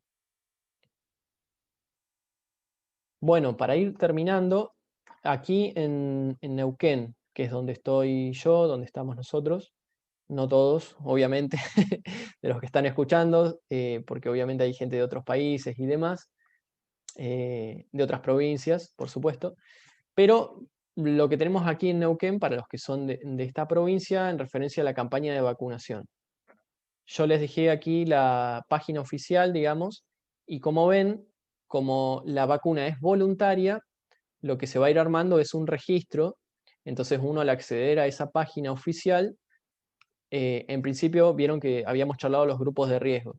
Bueno, para ir terminando, aquí en Neuquén, que es donde estoy yo, donde estamos nosotros, no todos, obviamente, de los que están escuchando, porque obviamente hay gente de otros países y demás, de otras provincias, por supuesto, pero lo que tenemos aquí en Neuquén, para los que son de esta provincia, en referencia a la campaña de vacunación. Yo les dejé aquí la página oficial, digamos, y como ven, como la vacuna es voluntaria, lo que se va a ir armando es un registro. Entonces uno, al acceder a esa página oficial, en principio vieron que habíamos charlado los grupos de riesgo.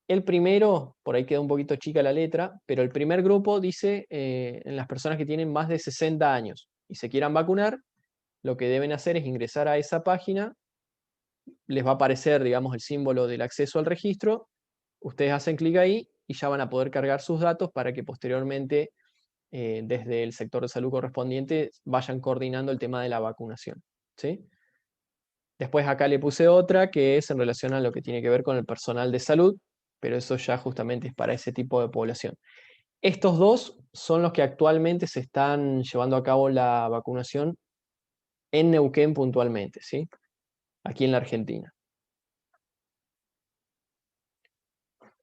El primero, por ahí queda un poquito chica la letra, pero el primer grupo dice en las personas que tienen más de 60 años y se quieran vacunar, lo que deben hacer es ingresar a esa página, les va a aparecer, digamos, el símbolo del acceso al registro, ustedes hacen clic ahí y ya van a poder cargar sus datos para que posteriormente, desde el sector de salud correspondiente, vayan coordinando el tema de la vacunación, ¿sí? Después acá le puse otra que es en relación a lo que tiene que ver con el personal de salud, pero eso ya justamente es para ese tipo de población. Estos dos son los que actualmente se están llevando a cabo la vacunación en Neuquén puntualmente, ¿sí? Aquí en la Argentina.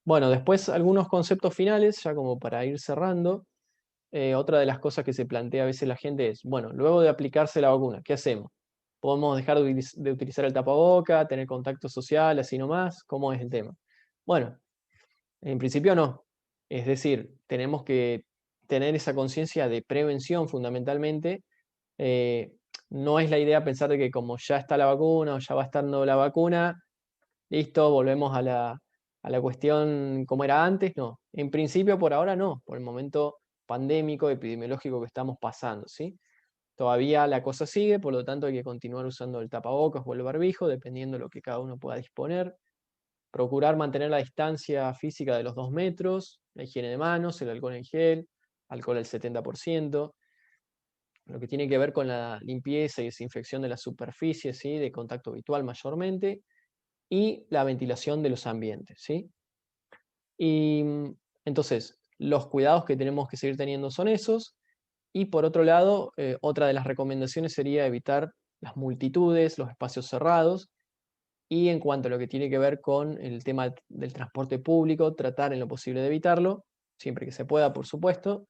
Bueno, después algunos conceptos finales, ya como para ir cerrando. Otra de las cosas que se plantea a veces la gente es, bueno, luego de aplicarse la vacuna, ¿qué hacemos? ¿Podemos dejar de utilizar el tapaboca, tener contacto social, así nomás? ¿Cómo es el tema? Bueno, en principio no. Es decir, tenemos que tener esa conciencia de prevención fundamentalmente. Eh, no es la idea pensar de que como ya está la vacuna o ya va estando la vacuna, listo, volvemos a la cuestión como era antes. No, en principio por ahora no, por el momento pandémico, epidemiológico que estamos pasando, ¿sí? Todavía la cosa sigue, por lo tanto hay que continuar usando el tapabocas o el barbijo, dependiendo de lo que cada uno pueda disponer. Procurar mantener la distancia física de los 2 metros, la higiene de manos, el alcohol en gel, alcohol al 70%, lo que tiene que ver con la limpieza y desinfección de las superficies, ¿sí? De contacto habitual mayormente, y la ventilación de los ambientes, ¿sí? Y entonces, los cuidados que tenemos que seguir teniendo son esos. Y por otro lado, otra de las recomendaciones sería evitar las multitudes, los espacios cerrados. Y en cuanto a lo que tiene que ver con el tema del transporte público, tratar en lo posible de evitarlo, siempre que se pueda, por supuesto,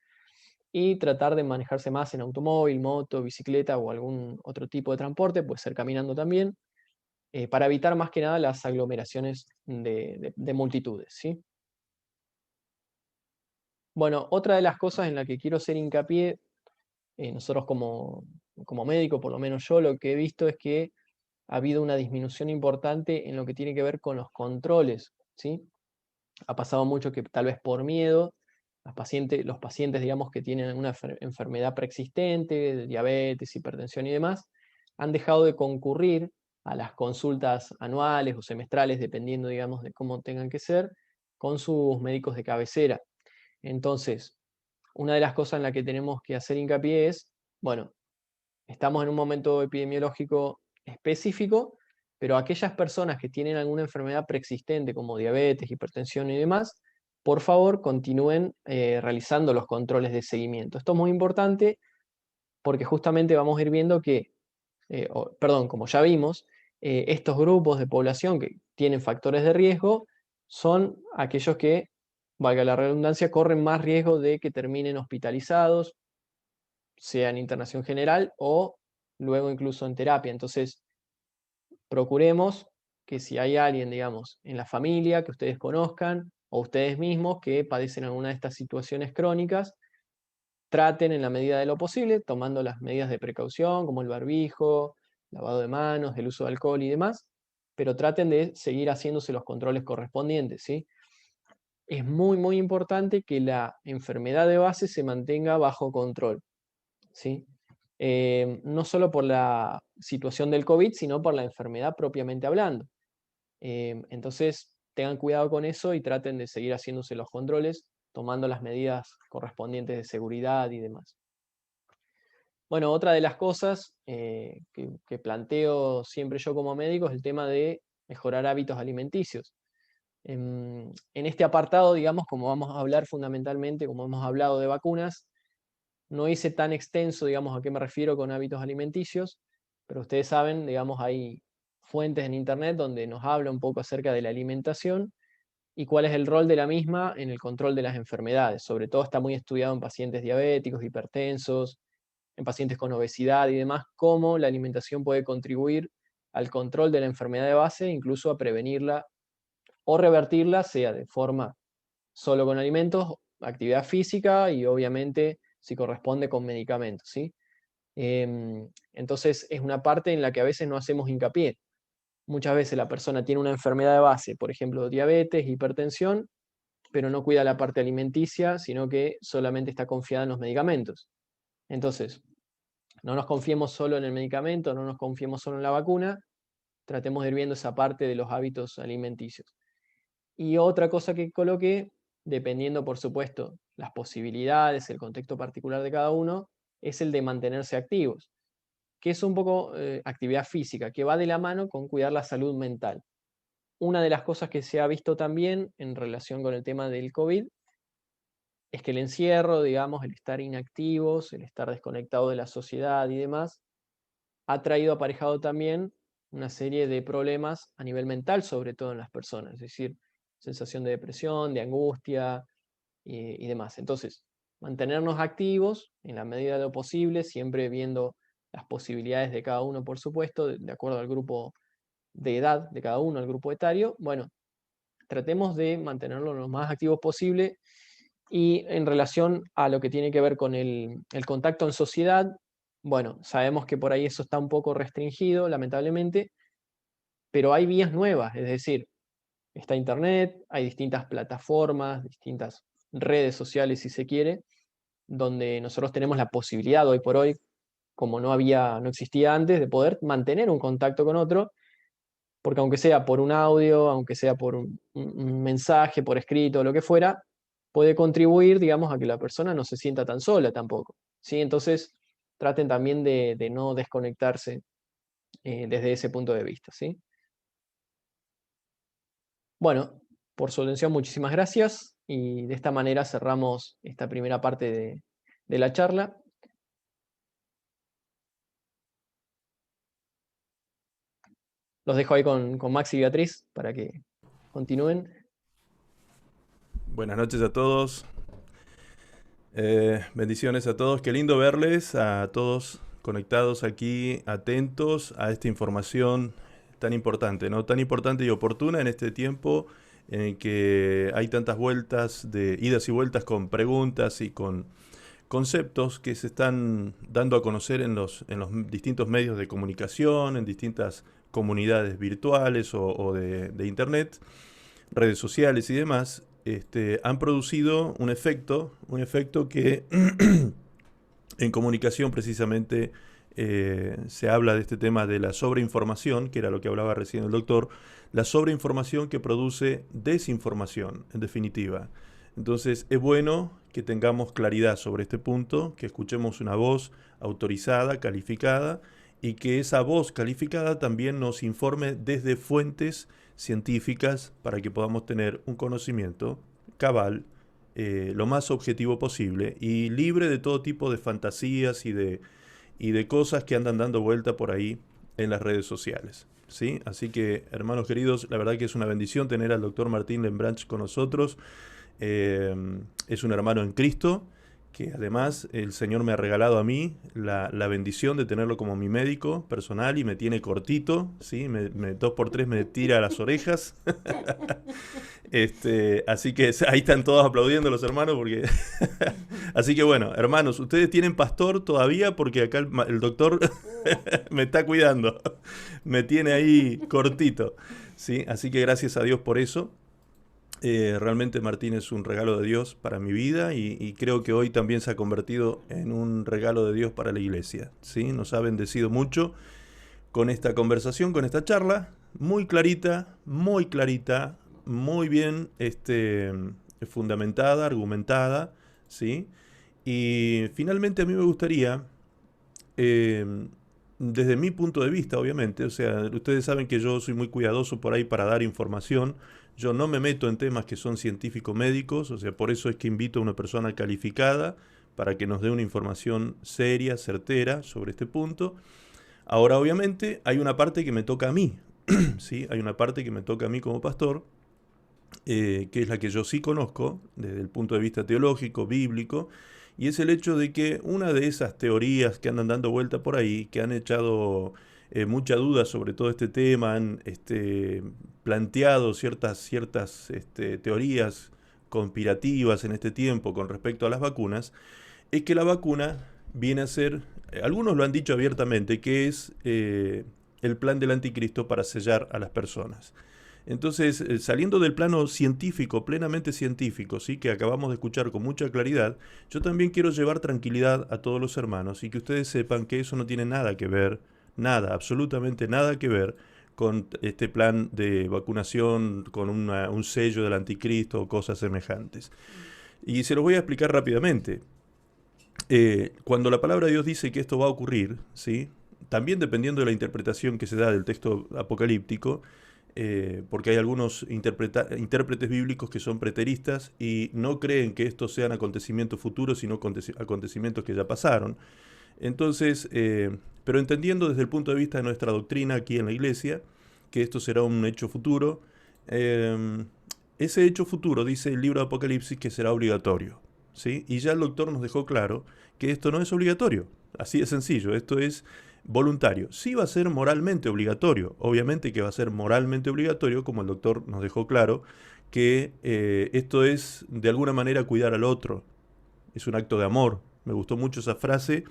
y tratar de manejarse más en automóvil, moto, bicicleta o algún otro tipo de transporte, puede ser caminando también, para evitar más que nada las aglomeraciones de multitudes, ¿sí? Bueno, otra de las cosas en la que quiero hacer hincapié, nosotros como médico, por lo menos yo, lo que he visto es que ha habido una disminución importante en lo que tiene que ver con los controles, ¿sí? Ha pasado mucho que tal vez por miedo, los pacientes, digamos, que tienen alguna enfermedad preexistente, diabetes, hipertensión y demás, han dejado de concurrir a las consultas anuales o semestrales, dependiendo, digamos, de cómo tengan que ser, con sus médicos de cabecera. Entonces, una de las cosas en la que tenemos que hacer hincapié es, bueno, estamos en un momento epidemiológico específico, pero aquellas personas que tienen alguna enfermedad preexistente como diabetes, hipertensión y demás, por favor continúen realizando los controles de seguimiento. Esto es muy importante porque justamente vamos a ir viendo que, perdón, como ya vimos, estos grupos de población que tienen factores de riesgo son aquellos que, valga la redundancia, corren más riesgo de que terminen hospitalizados, sea en internación general o luego incluso en terapia. Entonces, procuremos que si hay alguien, digamos, en la familia que ustedes conozcan o ustedes mismos que padecen alguna de estas situaciones crónicas, traten en la medida de lo posible, tomando las medidas de precaución como el barbijo, lavado de manos, el uso de alcohol y demás, pero traten de seguir haciéndose los controles correspondientes, ¿sí? Es muy, muy importante que la enfermedad de base se mantenga bajo control, ¿sí? No solo por la situación del COVID, sino por la enfermedad propiamente hablando. Entonces, tengan cuidado con eso y traten de seguir haciéndose los controles, tomando las medidas correspondientes de seguridad y demás. Bueno, otra de las cosas que planteo siempre yo como médico es el tema de mejorar hábitos alimenticios. En este apartado, digamos, como vamos a hablar fundamentalmente, como hemos hablado de vacunas, no hice tan extenso, digamos, a qué me refiero con hábitos alimenticios, pero ustedes saben, digamos, hay fuentes en internet donde nos habla un poco acerca de la alimentación y cuál es el rol de la misma en el control de las enfermedades. Sobre todo está muy estudiado en pacientes diabéticos, hipertensos, en pacientes con obesidad y demás, cómo la alimentación puede contribuir al control de la enfermedad de base, incluso a prevenirla o revertirla, sea de forma solo con alimentos, actividad física y obviamente si corresponde con medicamentos, ¿sí? Entonces es una parte en la que a veces no hacemos hincapié. Muchas veces la persona tiene una enfermedad de base, por ejemplo, diabetes, hipertensión, pero no cuida la parte alimenticia, sino que solamente está confiada en los medicamentos. Entonces, no nos confiemos solo en el medicamento, no nos confiemos solo en la vacuna, tratemos de ir viendo esa parte de los hábitos alimenticios. Y otra cosa que coloqué, dependiendo por supuesto las posibilidades, el contexto particular de cada uno, es el de mantenerse activos, que es un poco actividad física, que va de la mano con cuidar la salud mental. Una de las cosas que se ha visto también en relación con el tema del COVID es que el encierro, digamos, el estar inactivos, el estar desconectados de la sociedad y demás, ha traído aparejado también una serie de problemas a nivel mental, sobre todo en las personas, es decir, sensación de depresión, de angustia y demás. Entonces, mantenernos activos en la medida de lo posible, siempre viendo las posibilidades de cada uno, por supuesto, de acuerdo al grupo de edad de cada uno, al grupo etario. Bueno, tratemos de mantenerlo lo más activos posible. Y en relación a lo que tiene que ver con el contacto en sociedad, bueno, sabemos que por ahí eso está un poco restringido, lamentablemente, pero hay vías nuevas, es decir, está Internet, hay distintas plataformas, distintas redes sociales, si se quiere, donde nosotros tenemos la posibilidad hoy por hoy, como no existía antes, de poder mantener un contacto con otro, porque aunque sea por un audio, aunque sea por un mensaje, por escrito, lo que fuera, puede contribuir, digamos, a que la persona no se sienta tan sola tampoco, ¿sí? Entonces, traten también de no desconectarse desde ese punto de vista, ¿sí? Bueno, por su atención, muchísimas gracias y de esta manera cerramos esta primera parte de la charla. Los dejo ahí con Max y Beatriz para que continúen. Buenas noches a todos. Bendiciones a todos. Qué lindo verles, a todos conectados aquí, atentos a esta información tan importante, ¿no? Tan importante y oportuna en este tiempo en el que hay tantas vueltas, de idas y vueltas con preguntas y con conceptos que se están dando a conocer en los distintos medios de comunicación, en distintas comunidades virtuales o de internet, redes sociales y demás. Han producido un efecto que en comunicación precisamente se habla de este tema de la sobreinformación, que era lo que hablaba recién el doctor, la sobreinformación que produce desinformación, en definitiva. Entonces es bueno que tengamos claridad sobre este punto, que escuchemos una voz autorizada, calificada, y que esa voz calificada también nos informe desde fuentes científicas para que podamos tener un conocimiento cabal, lo más objetivo posible y libre de todo tipo de fantasías y de cosas que andan dando vuelta por ahí en las redes sociales, ¿sí? Así que, hermanos queridos, la verdad que es una bendición tener al doctor Martín Lembranch con nosotros. Es un hermano en Cristo, que además el Señor me ha regalado a mí la bendición de tenerlo como mi médico personal y me tiene cortito, ¿sí? 2x3 me tira las orejas. Así que ahí están todos aplaudiendo los hermanos porque... Así que bueno, hermanos, ustedes tienen pastor todavía porque acá el doctor me está cuidando, me tiene ahí cortito, ¿sí? Así que gracias a Dios por eso. Realmente Martín es un regalo de Dios para mi vida y creo que hoy también se ha convertido en un regalo de Dios para la iglesia, ¿sí? Nos ha bendecido mucho con esta conversación, con esta charla, muy clarita, muy bien fundamentada, argumentada, ¿sí? Y finalmente a mí me gustaría, desde mi punto de vista, obviamente, o sea, ustedes saben que yo soy muy cuidadoso por ahí para dar información. Yo no me meto en temas que son científico-médicos, o sea, por eso es que invito a una persona calificada para que nos dé una información seria, certera sobre este punto. Ahora, obviamente, hay una parte que me toca a mí, ¿sí? Hay una parte que me toca a mí como pastor, que es la que yo sí conozco desde el punto de vista teológico, bíblico, y es el hecho de que una de esas teorías que andan dando vuelta por ahí, que han echado mucha duda sobre todo este tema, han planteado ciertas teorías conspirativas en este tiempo con respecto a las vacunas, es que la vacuna viene a ser, algunos lo han dicho abiertamente, que es el plan del anticristo para sellar a las personas. Entonces, saliendo del plano científico, plenamente científico, ¿sí? Que acabamos de escuchar con mucha claridad, yo también quiero llevar tranquilidad a todos los hermanos y que ustedes sepan que eso no tiene nada que ver, nada, absolutamente nada que ver con este plan de vacunación, con un sello del anticristo o cosas semejantes. Y se los voy a explicar rápidamente. Cuando la palabra de Dios dice que esto va a ocurrir, ¿sí? También dependiendo de la interpretación que se da del texto apocalíptico, porque hay algunos intérpretes bíblicos que son preteristas y no creen que estos sean acontecimientos futuros, sino acontecimientos que ya pasaron. Entonces, pero entendiendo desde el punto de vista de nuestra doctrina aquí en la iglesia, que esto será un hecho futuro, ese hecho futuro, dice el libro de Apocalipsis, que será obligatorio, ¿sí? Y ya el doctor nos dejó claro que esto no es obligatorio, así de sencillo, esto es voluntario. Sí va a ser moralmente obligatorio, obviamente que va a ser moralmente obligatorio, como el doctor nos dejó claro, que esto es de alguna manera cuidar al otro, es un acto de amor. Me gustó mucho esa frase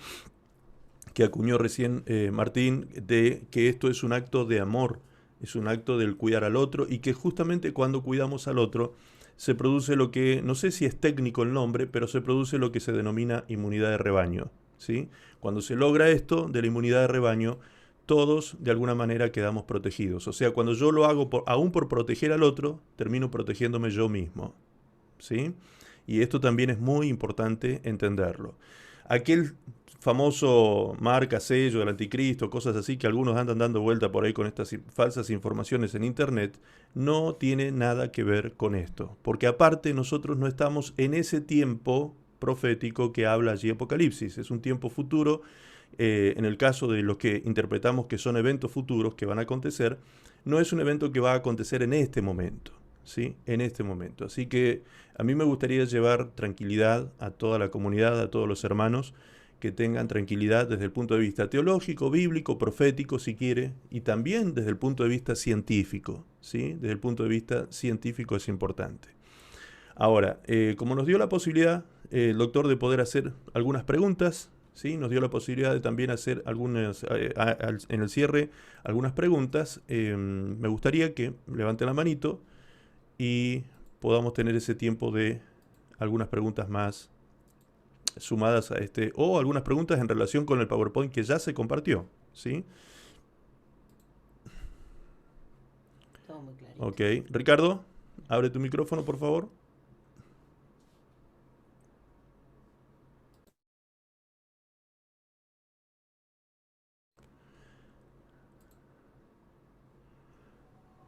que acuñó recién Martín, de que esto es un acto de amor, es un acto del cuidar al otro, y que justamente cuando cuidamos al otro se produce lo que, no sé si es técnico el nombre, pero se produce lo que se denomina inmunidad de rebaño, ¿sí? Cuando se logra esto de la inmunidad de rebaño, todos de alguna manera quedamos protegidos. O sea, cuando yo lo hago aún por proteger al otro, termino protegiéndome yo mismo, ¿sí? Y esto también es muy importante entenderlo. Aquel famoso marca, sello del anticristo, cosas así que algunos andan dando vuelta por ahí con estas falsas informaciones en internet, no tiene nada que ver con esto. Porque aparte nosotros no estamos en ese tiempo profético que habla allí Apocalipsis. Es un tiempo futuro. En el caso de los que interpretamos que son eventos futuros que van a acontecer, no es un evento que va a acontecer en este momento, ¿sí? En este momento. Así que a mí me gustaría llevar tranquilidad a toda la comunidad, a todos los hermanos, que tengan tranquilidad desde el punto de vista teológico, bíblico, profético, si quiere, y también desde el punto de vista científico, ¿sí? Desde el punto de vista científico es importante. Ahora, como nos dio la posibilidad, el doctor, de poder hacer algunas preguntas, ¿sí? Nos dio la posibilidad de también hacer algunas, en el cierre, algunas preguntas. Me gustaría que levanten la manito y podamos tener ese tiempo de algunas preguntas más sumadas a este, o algunas preguntas en relación con el PowerPoint que ya se compartió, ¿sí? Todo muy clarito. Ok, Ricardo, abre tu micrófono, por favor.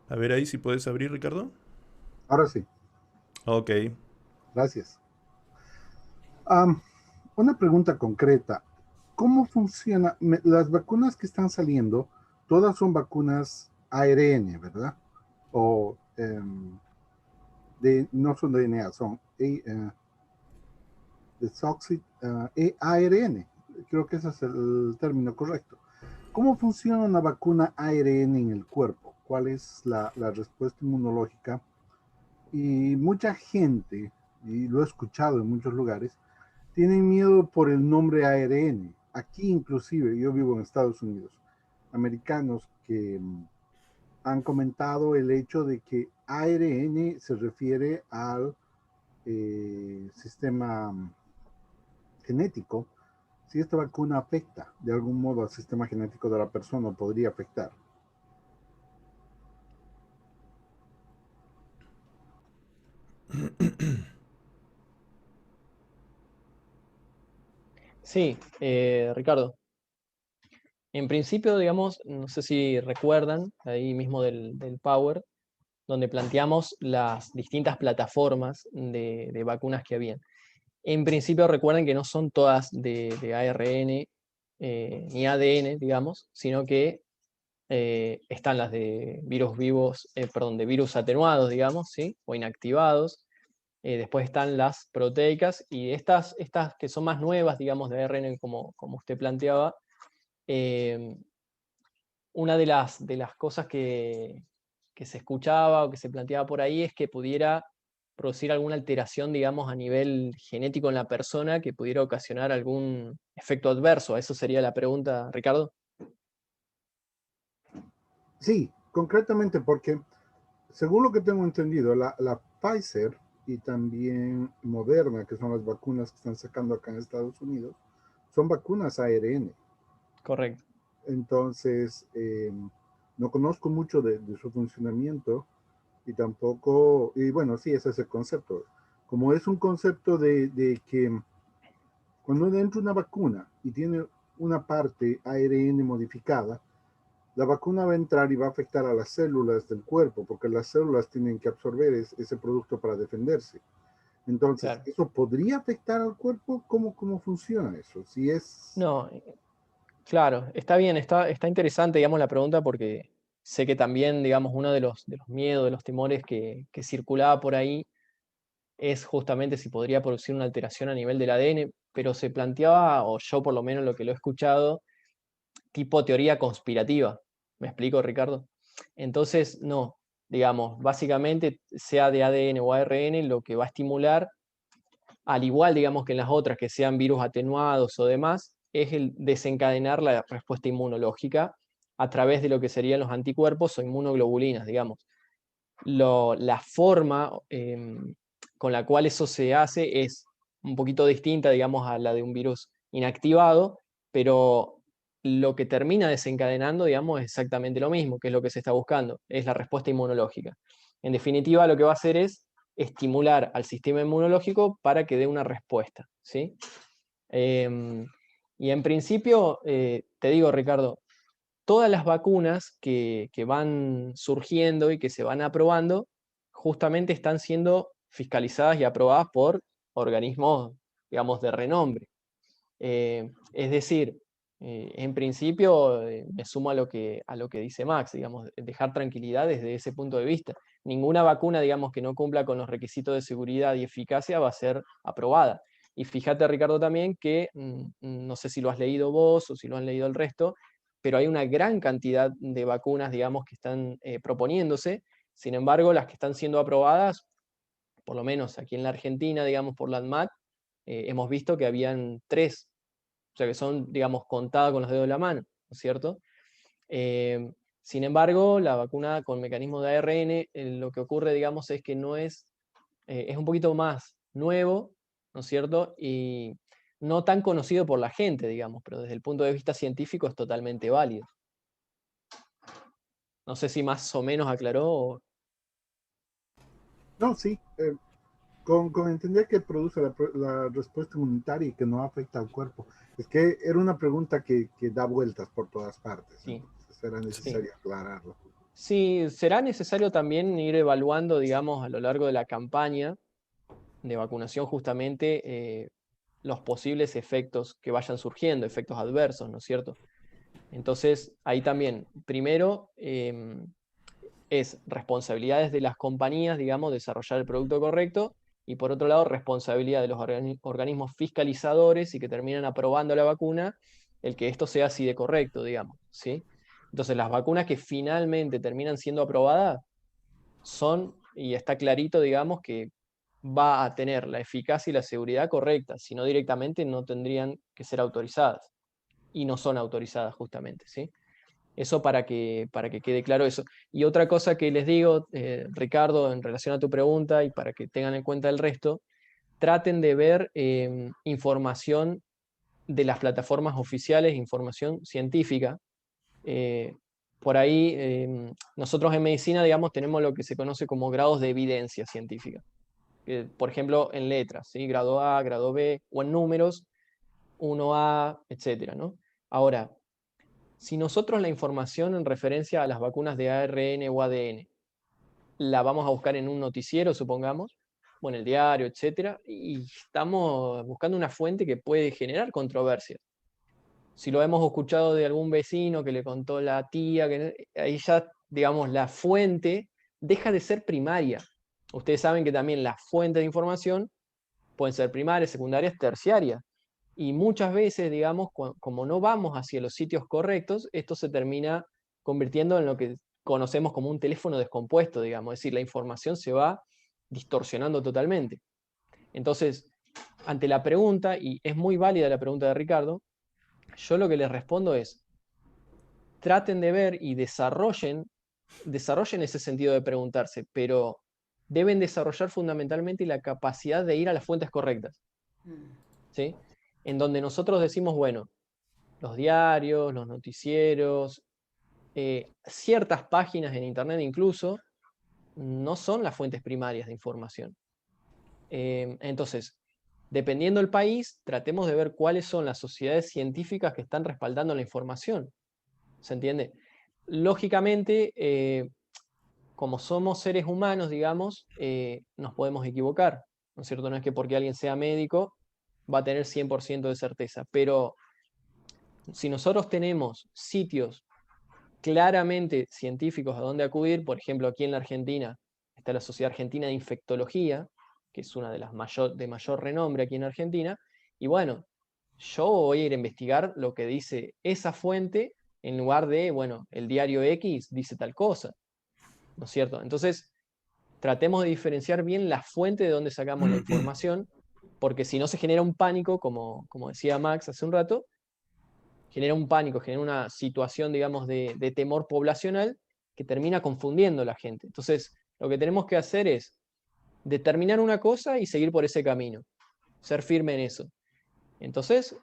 A ver ahí si puedes abrir, Ricardo. Ahora sí, Ok. gracias. Una pregunta concreta. ¿Cómo funciona? Las vacunas que están saliendo, todas son vacunas ARN, ¿verdad? O no son DNA, son ARN. Creo que ese es el término correcto. ¿Cómo funciona una vacuna ARN en el cuerpo? ¿Cuál es la respuesta inmunológica? Y mucha gente, y lo he escuchado en muchos lugares, tienen miedo por el nombre ARN. Aquí inclusive, yo vivo en Estados Unidos, americanos que han comentado el hecho de que ARN se refiere al sistema genético. Si esta vacuna afecta de algún modo al sistema genético de la persona, podría afectar. Sí, Ricardo. En principio, digamos, no sé si recuerdan, ahí mismo del Power, donde planteamos las distintas plataformas de vacunas que habían. En principio, recuerden que no son todas de ARN ni ADN, digamos, sino que están las de virus vivos, perdón, de virus atenuados, digamos, ¿sí? O inactivados. Después están las proteicas y estas que son más nuevas, digamos, de ARN, como usted planteaba. Una de las cosas que se escuchaba o que se planteaba por ahí es que pudiera producir alguna alteración, digamos, a nivel genético en la persona que pudiera ocasionar algún efecto adverso. ¿Eso sería la pregunta, Ricardo? Sí, concretamente porque, según lo que tengo entendido, la Pfizer y también Moderna, que son las vacunas que están sacando acá en Estados Unidos, son vacunas ARN. Correcto. Entonces, no conozco mucho de su funcionamiento y tampoco, y bueno, sí, ese es el concepto. Como es un concepto de que cuando entra una vacuna y tiene una parte ARN modificada, la vacuna va a entrar y va a afectar a las células del cuerpo, porque las células tienen que absorber ese producto para defenderse. Entonces, Claro. ¿eso podría afectar al cuerpo? ¿Cómo funciona eso? Si es... No, claro, está bien, está interesante, digamos, la pregunta porque sé que también, digamos, uno de los miedos, de los temores que circulaba por ahí es justamente si podría producir una alteración a nivel del ADN, pero se planteaba, o yo por lo menos lo que lo he escuchado, tipo teoría conspirativa. ¿Me explico, Ricardo? Entonces, no, digamos, básicamente, sea de ADN o ARN, lo que va a estimular, al igual, digamos, que en las otras, que sean virus atenuados o demás, es el desencadenar la respuesta inmunológica a través de lo que serían los anticuerpos o inmunoglobulinas, digamos. La forma con la cual eso se hace es un poquito distinta, digamos, a la de un virus inactivado, pero lo que termina desencadenando, digamos, es exactamente lo mismo, que es lo que se está buscando, es la respuesta inmunológica. En definitiva, lo que va a hacer es estimular al sistema inmunológico para que dé una respuesta, ¿sí? Em, y en principio, te digo, Ricardo, todas las vacunas que van surgiendo y que se van aprobando, justamente están siendo fiscalizadas y aprobadas por organismos, digamos, de renombre. Es decir, en principio me sumo a lo que dice Max, digamos, dejar tranquilidad desde ese punto de vista. Ninguna vacuna, digamos, que no cumpla con los requisitos de seguridad y eficacia va a ser aprobada. Y fíjate, Ricardo, también que, no sé si lo has leído vos o si lo han leído el resto, pero hay una gran cantidad de vacunas, digamos, que están proponiéndose. Sin embargo, las que están siendo aprobadas, por lo menos aquí en la Argentina, digamos, por la ANMAT, hemos visto que habían 3, o sea que son, digamos, contadas con los dedos de la mano, ¿no es cierto? Eh, Sin embargo, la vacuna con mecanismo de ARN, lo que ocurre, digamos, es que no es un poquito más nuevo, ¿no es cierto? Y no tan conocido por la gente, digamos, pero desde el punto de vista científico es totalmente válido. No sé si más o menos aclaró. No, sí, con entender que produce la respuesta inmunitaria y que no afecta al cuerpo. Es que era una pregunta que da vueltas por todas partes, Sí, entonces era sí. necesario aclararlo. Sí, será necesario también ir evaluando, digamos, a lo largo de la campaña de vacunación justamente los posibles efectos que vayan surgiendo, efectos adversos, ¿no es cierto? Entonces, ahí también, primero, es responsabilidades de las compañías, digamos, desarrollar el producto correcto, y por otro lado, responsabilidad de los organismos fiscalizadores y que terminan aprobando la vacuna, el que esto sea así de correcto, digamos, ¿sí? Entonces, las vacunas que finalmente terminan siendo aprobadas son, y está clarito, digamos, que va a tener la eficacia y la seguridad correcta, si no directamente no tendrían que ser autorizadas, y no son autorizadas justamente, ¿sí? Eso para que quede claro eso. Y otra cosa que les digo, Ricardo, en relación a tu pregunta y para que tengan en cuenta el resto, traten de ver información de las plataformas oficiales, información científica. Eh, por ahí, nosotros en medicina, digamos, tenemos lo que se conoce como grados de evidencia científica. Por ejemplo, en letras, ¿sí? Grado A, grado B, o en números, 1A, etcétera, ¿no? Ahora, si nosotros la información en referencia a las vacunas de ARN o ADN la vamos a buscar en un noticiero, supongamos, o en el diario, etcétera, y estamos buscando una fuente que puede generar controversia. Si lo hemos escuchado de algún vecino que le contó la tía, ahí ya, digamos, la fuente deja de ser primaria. Ustedes saben que también las fuentes de información pueden ser primarias, secundarias, terciarias. Y muchas veces, digamos, como no vamos hacia los sitios correctos, esto se termina convirtiendo en lo que conocemos como un teléfono descompuesto, digamos, es decir, la información se va distorsionando totalmente. Entonces, ante la pregunta, y es muy válida la pregunta de Ricardo, yo lo que les respondo es, traten de ver y desarrollen ese sentido de preguntarse, pero deben desarrollar fundamentalmente la capacidad de ir a las fuentes correctas, Mm. ¿sí? En donde nosotros decimos, bueno, los diarios, los noticieros, ciertas páginas en Internet incluso, no son las fuentes primarias de información. Entonces, dependiendo del país, tratemos de ver cuáles son las sociedades científicas que están respaldando la información. ¿Se entiende? lógicamente, como somos seres humanos, digamos, nos podemos equivocar, ¿no es cierto? No es que porque alguien sea médico va a tener 100% de certeza, pero si nosotros tenemos sitios claramente científicos a donde acudir, por ejemplo, aquí en la Argentina está la Sociedad Argentina de Infectología, que es una de las de mayor renombre aquí en Argentina, y bueno, yo voy a ir a investigar lo que dice esa fuente en lugar de, bueno, el diario X dice tal cosa, ¿no es cierto? Entonces, tratemos de diferenciar bien la fuente de donde sacamos la información, porque si no se genera un pánico, como decía Max hace un rato, genera un pánico, genera una situación, digamos, de temor poblacional que termina confundiendo a la gente. Entonces, lo que tenemos que hacer es determinar una cosa y seguir por ese camino, ser firme en eso. Entonces,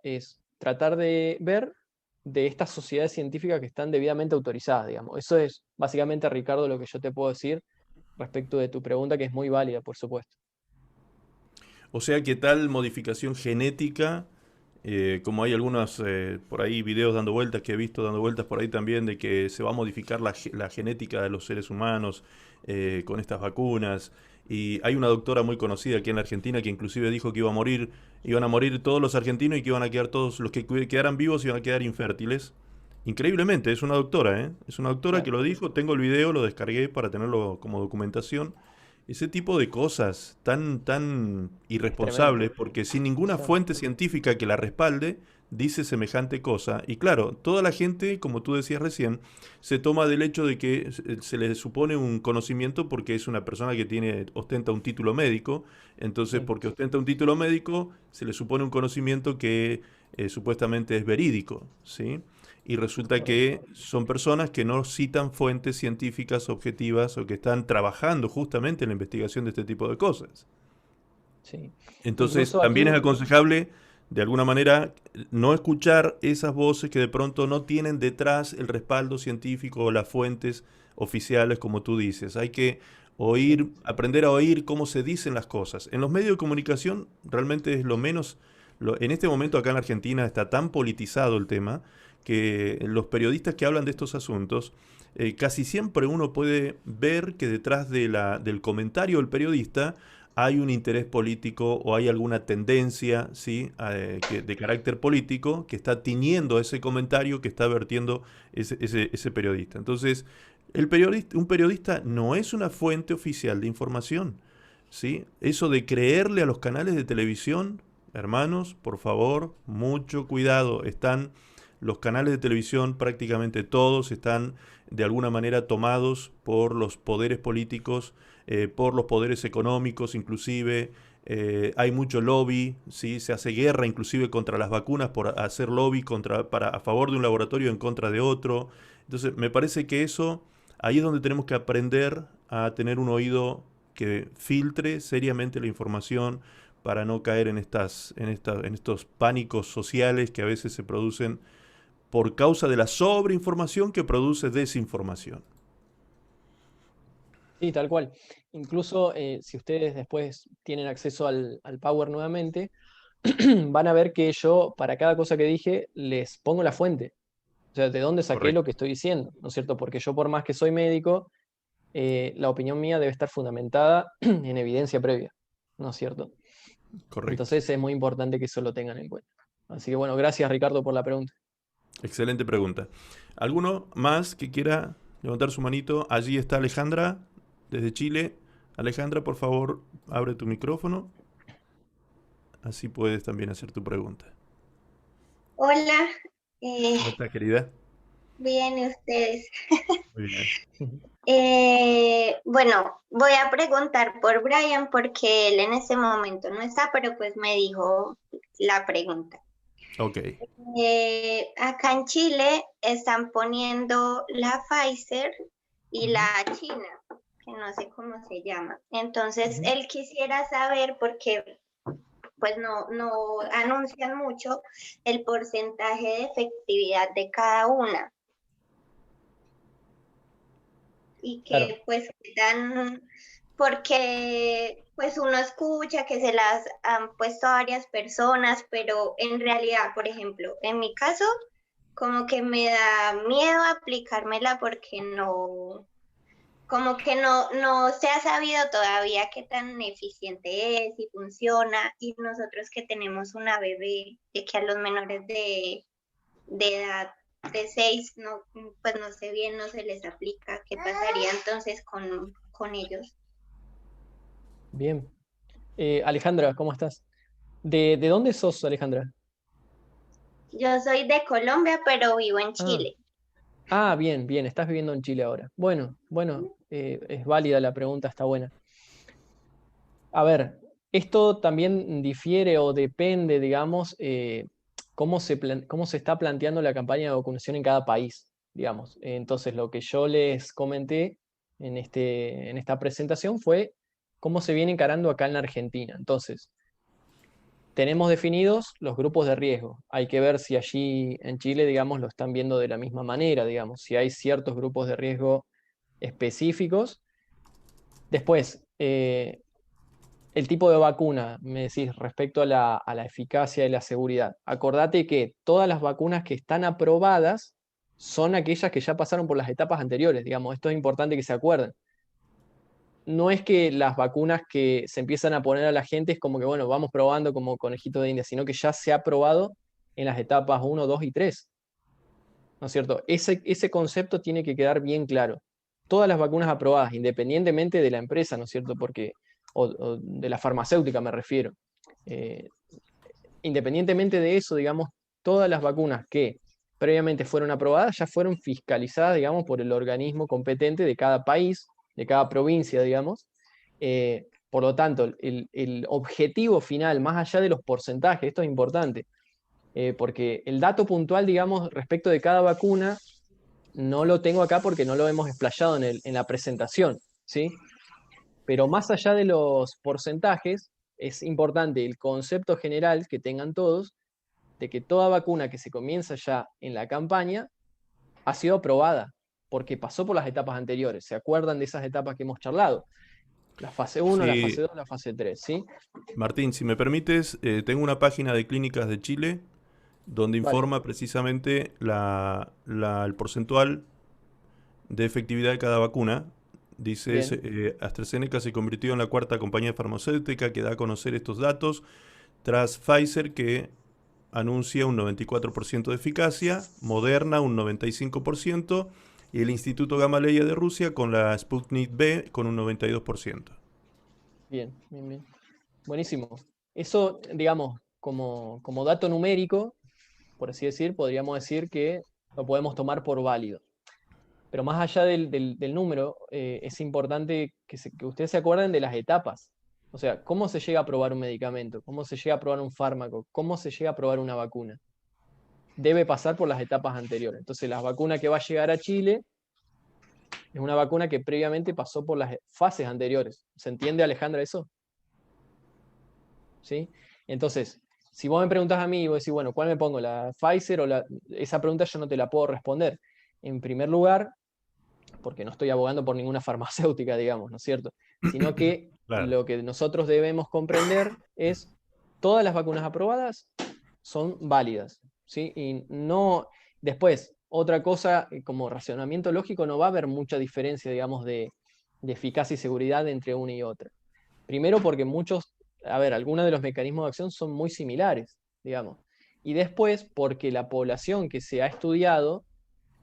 es tratar de ver de estas sociedades científicas que están debidamente autorizadas, digamos. Eso es básicamente, Ricardo, lo que yo te puedo decir respecto de tu pregunta, que es muy válida, por supuesto. O sea que tal modificación genética, como hay algunos por ahí videos dando vueltas que he visto dando vueltas por ahí también de que se va a modificar la genética de los seres humanos con estas vacunas. Y hay una doctora muy conocida aquí en la Argentina que inclusive dijo que iban a morir todos los argentinos y que iban a quedar todos los que quedaran vivos iban a quedar infértiles. Increíblemente, es una doctora, ¿eh? Es una doctora que Claro, lo dijo, tengo el video, lo descargué para tenerlo como documentación. Ese tipo de cosas tan es tremendo. irresponsables, porque sin ninguna Claro. fuente científica que la respalde, dice semejante cosa. Y claro, toda la gente, como tú decías recién, se toma del hecho de que se le supone un conocimiento porque es una persona que ostenta un título médico. Entonces, Sí, porque ostenta un título médico, se le supone un conocimiento que supuestamente es verídico, ¿sí? Y resulta correcto. que son personas que no citan fuentes científicas objetivas o que están trabajando justamente en la investigación de este tipo de cosas. Sí. Entonces, Incluso también es aquí, aconsejable, de alguna manera, no escuchar esas voces que de pronto no tienen detrás el respaldo científico o las fuentes oficiales, como tú dices. Hay que sí, oír, aprender a oír cómo se dicen las cosas. En los medios de comunicación realmente es lo menos, en este momento acá en Argentina está tan politizado el tema que los periodistas que hablan de estos asuntos, casi siempre uno puede ver que detrás del comentario del periodista hay un interés político o hay alguna tendencia, ¿sí? De carácter político que está tiñendo ese comentario que está vertiendo ese periodista. Entonces, un periodista no es una fuente oficial de información, ¿sí? Eso de creerle a los canales de televisión, hermanos, por favor, mucho cuidado. Los canales de televisión, prácticamente todos están de alguna manera tomados por los poderes políticos, por los poderes económicos inclusive. Hay mucho lobby, ¿sí? Se hace guerra inclusive contra las vacunas por hacer lobby a favor de un laboratorio en contra de otro. Entonces me parece que ahí es donde tenemos que aprender a tener un oído que filtre seriamente la información para no caer en estos pánicos sociales que a veces se producen por causa de la sobreinformación que produce desinformación. sí, tal cual. Incluso si ustedes después tienen acceso al Power nuevamente, van a ver que yo, para cada cosa que dije, les pongo la fuente. O sea, de dónde saqué lo Correcto, que estoy diciendo, ¿no es cierto? Porque yo, por más que soy médico, la opinión mía debe estar fundamentada en evidencia previa, ¿no es cierto? correcto. Entonces es muy importante que eso lo tengan en cuenta. Así que bueno, gracias Ricardo por la pregunta. Excelente pregunta. ¿Alguno más que quiera levantar su manito? Allí está Alejandra, desde Chile. Alejandra, por favor, abre tu micrófono. Así puedes también hacer tu pregunta. Hola, eh, ¿Cómo estás, querida? bien, ¿y ustedes? Muy bien. Bueno, voy a preguntar por Brian porque él en ese momento no está, pero pues me dijo la pregunta. Ok, Acá en Chile están poniendo la Pfizer y la China, que no sé cómo se llama. Entonces, Ujú. él quisiera saber porque pues no anuncian mucho el porcentaje de efectividad de cada una. Y Claro, que pues dan, porque pues uno escucha que se las han puesto a varias personas, pero en realidad, por ejemplo, en mi caso, como que me da miedo aplicármela porque no, como que no se ha sabido todavía qué tan eficiente es y funciona, y nosotros que tenemos una bebé, de que a los menores de edad de 6, no, pues no sé bien, no se les aplica, ¿qué pasaría entonces con ellos? Bien. Alejandra, ¿cómo estás? ¿De dónde sos, Alejandra? Yo soy de Colombia, pero vivo en Ah, Chile. bien, bien, estás viviendo en Chile ahora. Bueno, es válida la pregunta, está buena. A ver, esto también difiere o depende, digamos, cómo se está planteando la campaña de vacunación en cada país, digamos. Entonces, lo que yo les comenté en esta presentación fue cómo se viene encarando acá en la Argentina. Entonces, tenemos definidos los grupos de riesgo. Hay que ver si allí en Chile, digamos, lo están viendo de la misma manera, digamos, si hay ciertos grupos de riesgo específicos. Después, el tipo de vacuna, me decís, respecto a la eficacia y la seguridad. Acordate que todas las vacunas que están aprobadas son aquellas que ya pasaron por las etapas anteriores, digamos, esto es importante que se acuerden. No es que las vacunas que se empiezan a poner a la gente es como que, bueno, vamos probando como conejitos de India, sino que ya se ha probado en las etapas 1, 2 y 3, ¿no es cierto? Ese concepto tiene que quedar bien claro. Todas las vacunas aprobadas, independientemente de la empresa, ¿no es cierto? Porque, o de la farmacéutica me refiero. Eh, Independientemente de eso, digamos, todas las vacunas que previamente fueron aprobadas ya fueron fiscalizadas, digamos, por el organismo competente de cada país, de cada provincia, digamos. Por lo tanto, el objetivo final, más allá de los porcentajes, esto es importante, porque el dato puntual, digamos, respecto de cada vacuna, no lo tengo acá porque no lo hemos explayado en la presentación, ¿sí? Pero más allá de los porcentajes, es importante el concepto general que tengan todos de que toda vacuna que se comienza ya en la campaña ha sido aprobada, porque pasó por las etapas anteriores. ¿Se acuerdan de esas etapas que hemos charlado? La fase 1, la fase Sí, 2, la fase 3, ¿sí? Martín, si me permites, tengo una página de Clínicas de Chile donde Vale, informa precisamente el porcentual de efectividad de cada vacuna. Dice, bien, AstraZeneca se convirtió en la cuarta compañía farmacéutica que da a conocer estos datos, tras Pfizer, que anuncia un 94% de eficacia, Moderna un 95% y el Instituto Gamaleya de Rusia con la Sputnik V con un 92%. bien. Buenísimo. Eso, digamos, como dato numérico, por así decir, podríamos decir que lo podemos tomar por válido. Pero más allá del número, es importante que ustedes se acuerden de las etapas. O sea, cómo se llega a probar un medicamento, cómo se llega a probar un fármaco, cómo se llega a probar una vacuna. Debe pasar por las etapas anteriores. Entonces, la vacuna que va a llegar a Chile es una vacuna que previamente pasó por las fases anteriores. ¿Se entiende, Alejandra, eso? ¿Sí? Entonces, si vos me preguntás a mí y vos decís, bueno, ¿cuál me pongo? ¿La Pfizer o la...? Esa pregunta yo no te la puedo responder. En primer lugar, porque no estoy abogando por ninguna farmacéutica, digamos, ¿no es cierto? Sino que Claro. lo que nosotros debemos comprender es todas las vacunas aprobadas son válidas, ¿sí? Y no, después, otra cosa, como racionamiento lógico, no va a haber mucha diferencia, digamos, de eficacia y seguridad entre una y otra. Primero porque algunos de los mecanismos de acción son muy similares, digamos. Y después porque la población que se ha estudiado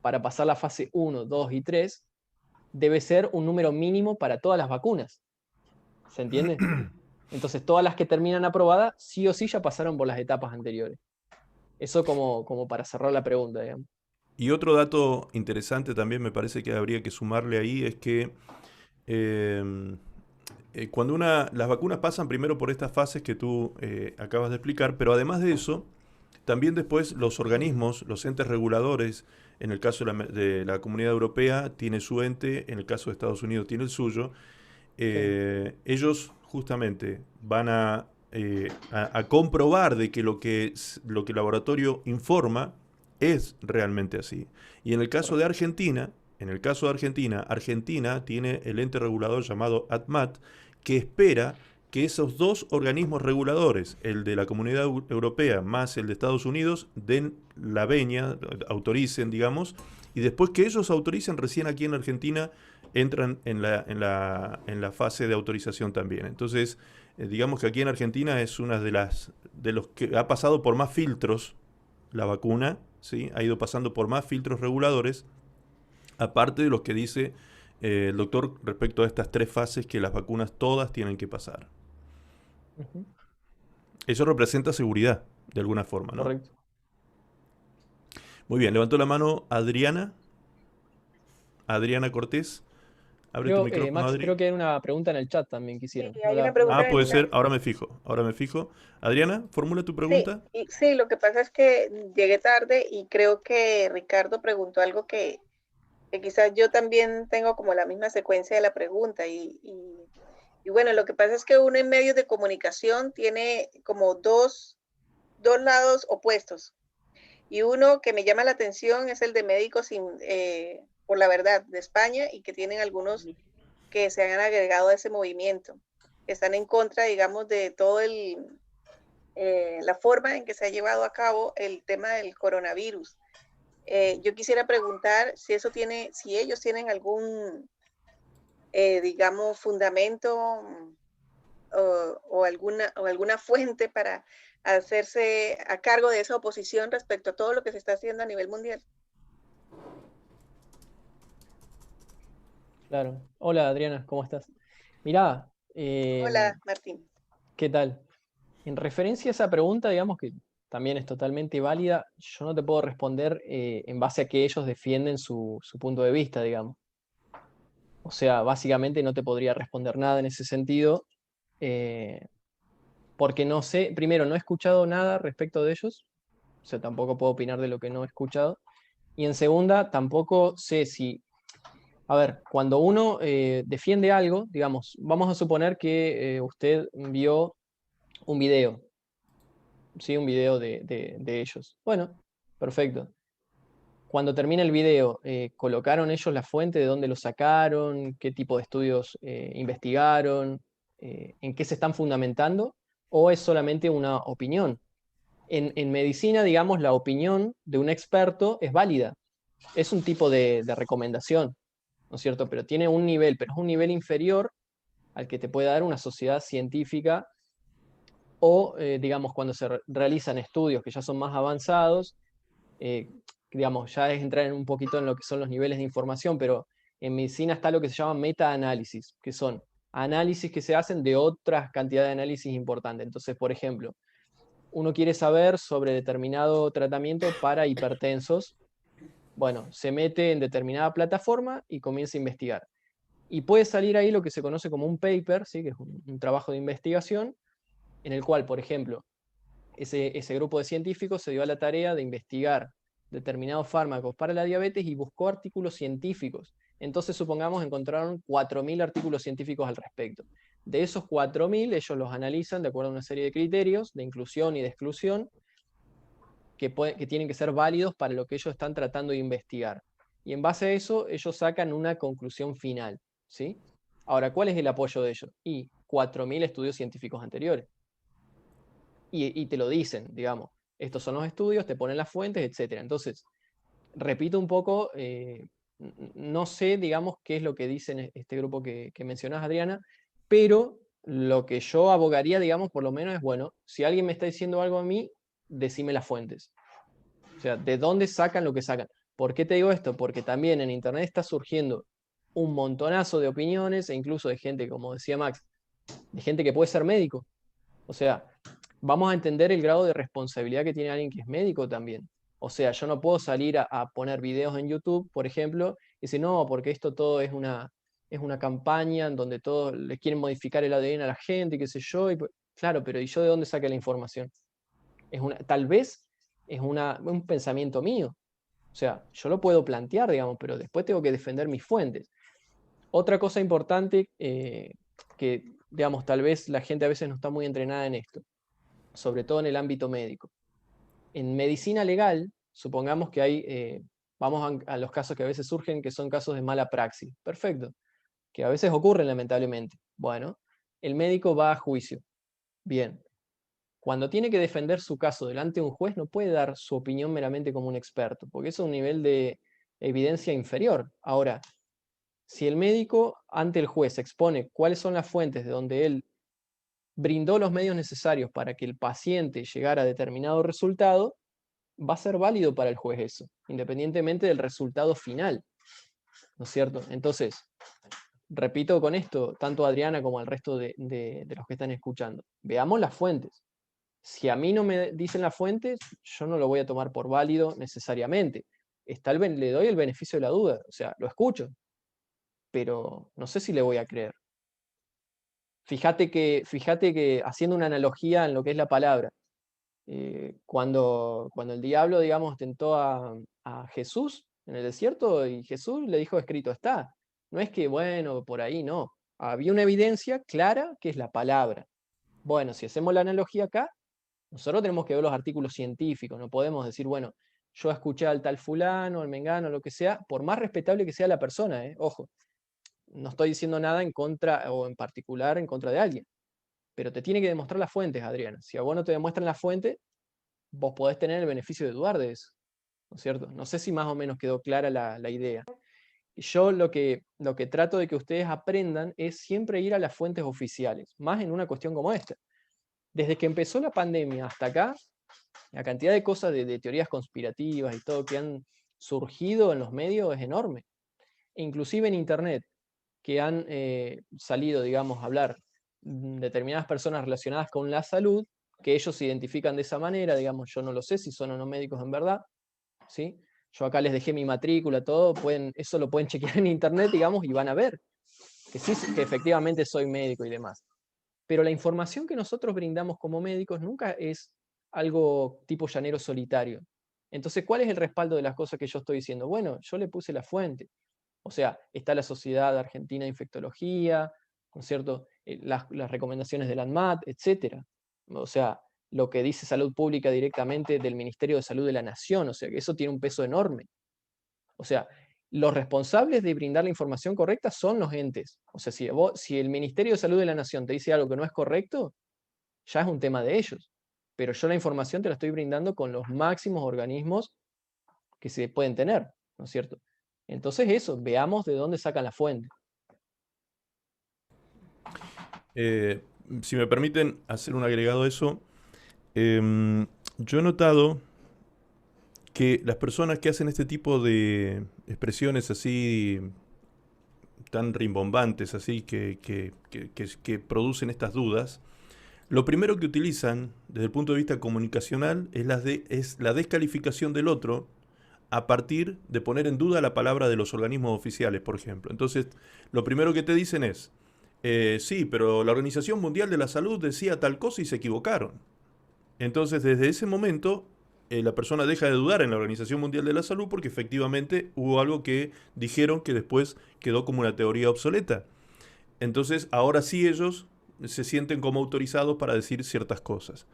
para pasar la fase 1, 2 y 3 debe ser un número mínimo para todas las vacunas. ¿Se entiende? Entonces, todas las que terminan aprobadas, sí o sí ya pasaron por las etapas anteriores. Eso como para cerrar la pregunta, digamos. Y otro dato interesante también me parece que habría que sumarle ahí es que eh, cuando las vacunas pasan primero por estas fases que tú acabas de explicar, pero además de eso, también después los organismos, los entes reguladores, en el caso de la Comunidad Europea tiene su ente, en el caso de Estados Unidos tiene el suyo, Sí, ellos justamente van a comprobar de que lo que el laboratorio informa es realmente así. Y en el caso de correcto. Argentina, Argentina tiene el ente regulador llamado ADMAT, que espera que esos dos organismos reguladores, el de la Comunidad Europea más el de Estados Unidos, den la venia, autoricen, digamos, y después que ellos autoricen, recién aquí en Argentina entran en la fase de autorización también. Entonces, digamos que aquí en Argentina es una de los que ha pasado por más filtros la vacuna, ¿sí? Ha ido pasando por más filtros reguladores, aparte de los que dice el doctor respecto a estas 3 fases que las vacunas todas tienen que pasar. Ujú. Eso representa seguridad, de alguna forma, ¿no? Correcto. Muy bien, levantó la mano Adriana. Adriana Cortés. Abre tu micrófono, Max, Adri. creo que hay una pregunta en el chat también que Sí, hicieron. hay una pregunta Ah, en el puede chat. ser. Ahora me fijo. Adriana, formula tu Sí, pregunta. sí, lo que pasa es que llegué tarde y creo que Ricardo preguntó algo que quizás yo también tengo como la misma secuencia de la pregunta. Y bueno, lo que pasa es que uno en medios de comunicación tiene como dos lados opuestos. Y uno que me llama la atención es el de Médicos por la Verdad de España, y que tienen algunos que se han agregado a ese movimiento, que están en contra, digamos, de todo la forma en que se ha llevado a cabo el tema del coronavirus. Yo quisiera preguntar si ellos tienen algún, digamos, fundamento o alguna fuente para hacerse a cargo de esa oposición respecto a todo lo que se está haciendo a nivel mundial. Claro. Hola Adriana, ¿cómo estás? Mirá, Hola, Martín. ¿qué tal? En referencia a esa pregunta, digamos que también es totalmente válida, yo no te puedo responder en base a que ellos defienden su punto de vista, digamos. O sea, básicamente no te podría responder nada en ese sentido, eh, porque no sé, primero, no he escuchado nada respecto de ellos, o sea, tampoco puedo opinar de lo que no he escuchado. Y en segunda, tampoco sé si, a ver, cuando uno defiende algo, digamos, vamos a suponer que usted vio un video, ¿sí? Un video de ellos. Bueno, perfecto. Cuando termina el video, ¿colocaron ellos la fuente de dónde lo sacaron? ¿Qué tipo de estudios investigaron? ¿En qué se están fundamentando? ¿O es solamente una opinión? En medicina, digamos, la opinión de un experto es válida. Es un tipo de recomendación, ¿no es cierto? Pero tiene un nivel, pero es un nivel inferior al que te puede dar una sociedad científica o, digamos, cuando se realizan estudios que ya son más avanzados, eh, digamos, ya es entrar un poquito en lo que son los niveles de información, pero en medicina está lo que se llama meta-análisis, que son análisis que se hacen de otras cantidades de análisis importantes. Entonces, por ejemplo, uno quiere saber sobre determinado tratamiento para hipertensos, bueno, se mete en determinada plataforma y comienza a investigar. Y puede salir ahí lo que se conoce como un paper, ¿sí? Que es un trabajo de investigación, en el cual, por ejemplo, ese grupo de científicos se dio a la tarea de investigar determinados fármacos para la diabetes y buscó artículos científicos. Entonces, supongamos, encontraron 4.000 artículos científicos al respecto. De esos 4.000, ellos los analizan de acuerdo a una serie de criterios de inclusión y de exclusión que tienen que ser válidos para lo que ellos están tratando de investigar. Y en base a eso, ellos sacan una conclusión final, ¿sí? Ahora, ¿cuál es el apoyo de ellos? Y 4.000 estudios científicos anteriores. Y te lo dicen, digamos, estos son los estudios, te ponen las fuentes, etc. Entonces, repito un poco, no sé, digamos, qué es lo que dicen este grupo que mencionás, Adriana, pero lo que yo abogaría, digamos, por lo menos es, bueno, si alguien me está diciendo algo a mí, decime las fuentes. O sea, ¿de dónde sacan lo que sacan? ¿Por qué te digo esto? Porque también en Internet está surgiendo un montonazo de opiniones e incluso de gente, como decía Max, de gente que puede ser médico. O sea, vamos a entender el grado de responsabilidad que tiene alguien que es médico también. O sea, yo no puedo salir a poner videos en YouTube, por ejemplo, y decir, no, porque esto todo es una campaña en donde todos le quieren modificar el ADN a la gente, y qué sé yo. Claro, pero ¿y yo de dónde saqué la información? Tal vez es un pensamiento mío. O sea, yo lo puedo plantear, digamos, pero después tengo que defender mis fuentes. Otra cosa importante que, digamos, tal vez la gente a veces no está muy entrenada en esto, sobre todo en el ámbito médico. En medicina legal, supongamos que vamos a los casos que a veces surgen, que son casos de mala praxis. Perfecto, que a veces ocurren lamentablemente. Bueno, el médico va a juicio. Bien. Cuando tiene que defender su caso delante de un juez, no puede dar su opinión meramente como un experto, porque eso es un nivel de evidencia inferior. Ahora, si el médico ante el juez expone cuáles son las fuentes de donde él brindó los medios necesarios para que el paciente llegara a determinado resultado, va a ser válido para el juez eso, independientemente del resultado final, ¿no es cierto? Entonces, repito con esto, tanto a Adriana como al resto de los que están escuchando, veamos las fuentes. Si a mí no me dicen las fuentes, yo no lo voy a tomar por válido necesariamente. Le doy el beneficio de la duda, o sea, lo escucho, pero no sé si le voy a creer. Fíjate que haciendo una analogía en lo que es la palabra, cuando el diablo, digamos, tentó a Jesús en el desierto y Jesús le dijo, escrito está. No es que, bueno, por ahí no. Había una evidencia clara que es la palabra. Bueno, si hacemos la analogía acá, nosotros tenemos que ver los artículos científicos, no podemos decir, bueno, yo escuché al tal fulano, al mengano, lo que sea, por más respetable que sea la persona, ojo, no estoy diciendo nada en contra o en particular en contra de alguien, pero te tiene que demostrar las fuentes, Adriana. Si a vos no te demuestran las fuentes, vos podés tener el beneficio de dudar de eso, ¿no es cierto? No sé si más o menos quedó clara la idea. Y yo lo que trato de que ustedes aprendan es siempre ir a las fuentes oficiales, más en una cuestión como esta. Desde que empezó la pandemia hasta acá, la cantidad de cosas de teorías conspirativas y todo que han surgido en los medios es enorme. E inclusive en Internet, que han salido, digamos, a hablar determinadas personas relacionadas con la salud, que ellos se identifican de esa manera, digamos, yo no lo sé si son o no médicos en verdad, ¿sí? Yo acá les dejé mi matrícula, todo, eso lo pueden chequear en Internet, digamos, y van a ver que sí, que efectivamente soy médico y demás. Pero la información que nosotros brindamos como médicos nunca es algo tipo llanero solitario. Entonces, ¿cuál es el respaldo de las cosas que yo estoy diciendo? Bueno, yo le puse la fuente. O sea, está la Sociedad Argentina de Infectología, ¿no es cierto? Las recomendaciones del ANMAT, etcétera. O sea, lo que dice Salud Pública directamente del Ministerio de Salud de la Nación, o sea, que eso tiene un peso enorme. O sea, los responsables de brindar la información correcta son los entes. O sea, si el Ministerio de Salud de la Nación te dice algo que no es correcto, ya es un tema de ellos. Pero yo la información te la estoy brindando con los máximos organismos que se pueden tener, ¿no es cierto? Entonces eso, veamos de dónde sacan la fuente. Si me permiten hacer un agregado a eso, yo he notado que las personas que hacen este tipo de expresiones así tan rimbombantes, así que producen estas dudas, lo primero que utilizan desde el punto de vista comunicacional es la descalificación del otro a partir de poner en duda la palabra de los organismos oficiales, por ejemplo. Entonces, lo primero que te dicen es, sí, pero la Organización Mundial de la Salud decía tal cosa y se equivocaron. Entonces, desde ese momento, la persona deja de dudar en la Organización Mundial de la Salud porque efectivamente hubo algo que dijeron que después quedó como una teoría obsoleta. Entonces, ahora sí ellos se sienten como autorizados para decir ciertas cosas.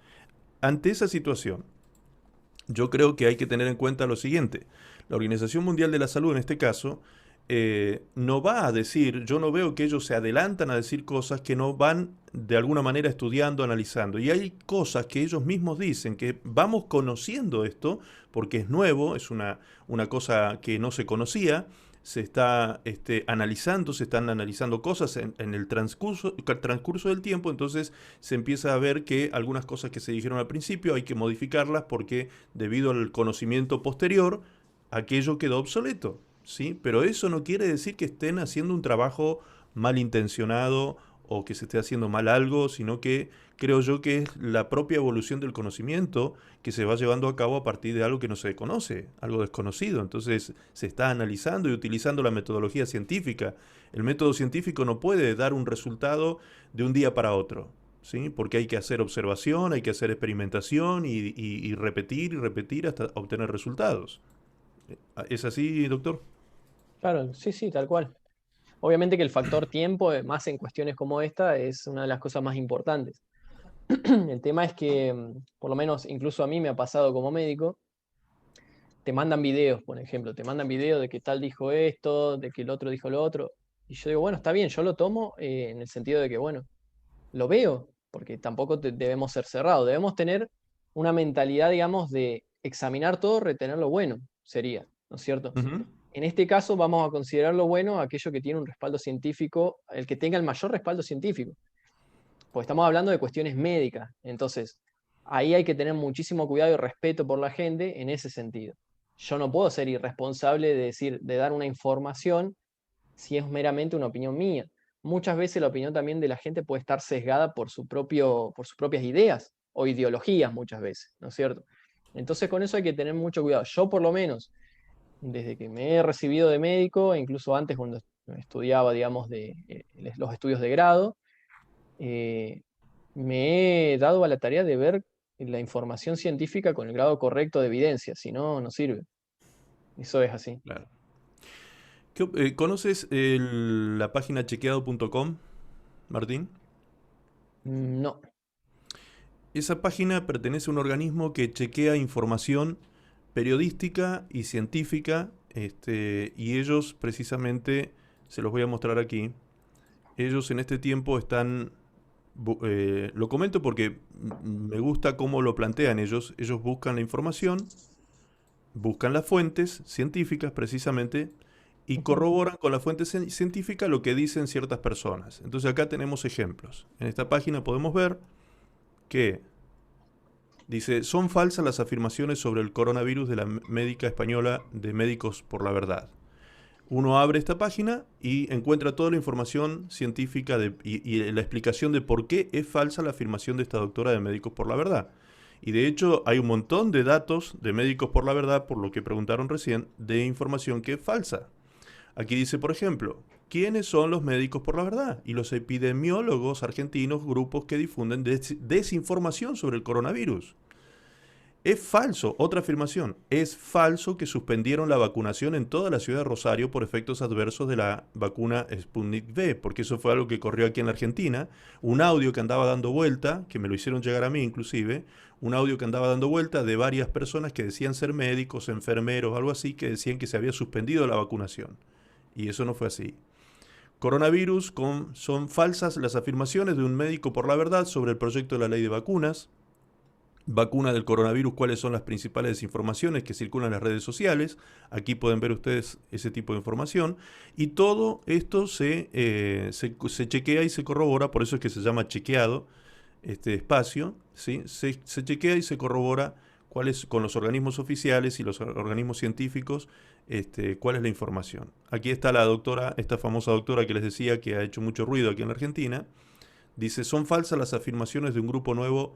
Ante esa situación, yo creo que hay que tener en cuenta lo siguiente. La Organización Mundial de la Salud, en este caso, no va a decir, yo no veo que ellos se adelantan a decir cosas que no van de alguna manera estudiando, analizando. Y hay cosas que ellos mismos dicen, que vamos conociendo esto, porque es nuevo, es una cosa que no se conocía, se está analizando, se están analizando cosas en el transcurso del tiempo, entonces se empieza a ver que algunas cosas que se dijeron al principio hay que modificarlas porque debido al conocimiento posterior, aquello quedó obsoleto, ¿sí? Pero eso no quiere decir que estén haciendo un trabajo malintencionado o que se esté haciendo mal algo, sino que creo yo que es la propia evolución del conocimiento que se va llevando a cabo a partir de algo que no se conoce, algo desconocido. Entonces se está analizando y utilizando la metodología científica. El método científico no puede dar un resultado de un día para otro, ¿sí? Porque hay que hacer observación, hay que hacer experimentación y repetir hasta obtener resultados. ¿Es así, doctor? Claro, sí, sí, tal cual. Obviamente que el factor tiempo, más en cuestiones como esta, es una de las cosas más importantes. El tema es que, por lo menos incluso a mí me ha pasado como médico, te mandan videos, por ejemplo, te mandan videos de que tal dijo esto, de que el otro dijo lo otro, y yo digo, bueno, está bien, yo lo tomo en el sentido de que, bueno, lo veo, porque tampoco debemos ser cerrados, debemos tener una mentalidad, digamos, de examinar todo, retener lo bueno, sería, ¿no es cierto? Ujú. En este caso vamos a considerar lo bueno aquello que tiene un respaldo científico, el que tenga el mayor respaldo científico, pues estamos hablando de cuestiones médicas, entonces ahí hay que tener muchísimo cuidado y respeto por la gente en ese sentido. Yo no puedo ser irresponsable de decir, de dar una información si es meramente una opinión mía. Muchas veces la opinión también de la gente puede estar sesgada por por sus propias ideas o ideologías muchas veces, ¿no es cierto? Entonces con eso hay que tener mucho cuidado. Yo por lo menos, desde que me he recibido de médico, e incluso antes cuando estudiaba, digamos, los estudios de grado, eh, me he dado a la tarea de ver la información científica con el grado correcto de evidencia, si no, no sirve. Eso es así. Claro. ¿Conoces la página chequeado.com, Martín? No. Esa página pertenece a un organismo que chequea información periodística y científica, y ellos precisamente, se los voy a mostrar aquí, ellos en este tiempo están, lo comento porque me gusta cómo lo plantean ellos buscan la información, buscan las fuentes científicas precisamente, y Ujú. corroboran con la fuente científica lo que dicen ciertas personas. Entonces acá tenemos ejemplos. En esta página podemos ver que dice, son falsas las afirmaciones sobre el coronavirus de la médica española de Médicos por la Verdad. Uno abre esta página y encuentra toda la información científica y la explicación de por qué es falsa la afirmación de esta doctora de Médicos por la Verdad. Y de hecho hay un montón de datos de Médicos por la Verdad, por lo que preguntaron recién, de información que es falsa. Aquí dice, por ejemplo, ¿quiénes son los médicos por la verdad? Y los epidemiólogos argentinos, grupos que difunden desinformación sobre el coronavirus. Es falso, otra afirmación, es falso que suspendieron la vacunación en toda la ciudad de Rosario por efectos adversos de la vacuna Sputnik V, porque eso fue algo que corrió aquí en la Argentina, un audio que andaba dando vuelta, que me lo hicieron llegar a mí inclusive, un audio que andaba dando vuelta de varias personas que decían ser médicos, enfermeros, algo así, que decían que se había suspendido la vacunación. Y eso no fue así. Coronavirus, son falsas las afirmaciones de un médico por la verdad sobre el proyecto de la ley de vacunas. Vacuna del coronavirus, cuáles son las principales desinformaciones que circulan en las redes sociales. Aquí pueden ver ustedes ese tipo de información. Y todo esto se chequea y se corrobora, por eso es que se llama chequeado este espacio. ¿Sí? Se chequea y se corrobora con los organismos oficiales y los organismos científicos, cuál es la información. Aquí está la doctora, esta famosa doctora que les decía que ha hecho mucho ruido aquí en la Argentina. Dice, son falsas las afirmaciones de un grupo nuevo,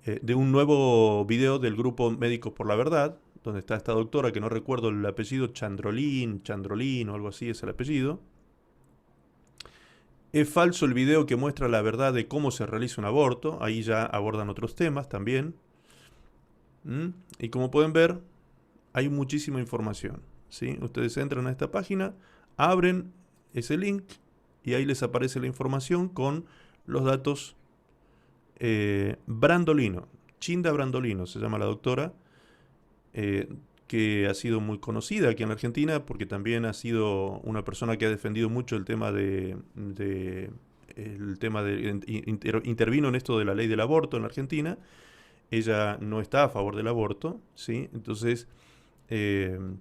de un nuevo video del grupo Médicos por la Verdad, donde está esta doctora, que no recuerdo el apellido, Chandrolin o algo así es el apellido. Es falso el video que muestra la verdad de cómo se realiza un aborto, ahí ya abordan otros temas también. Y como pueden ver, hay muchísima información. ¿Sí? Ustedes entran a esta página, abren ese link y ahí les aparece la información con los datos. Brandolino, Chinda Brandolino se llama la doctora, que ha sido muy conocida aquí en la Argentina porque también ha sido una persona que ha defendido mucho el tema intervino en esto de la ley del aborto en la Argentina. Ella no está a favor del aborto, ¿sí? Entonces,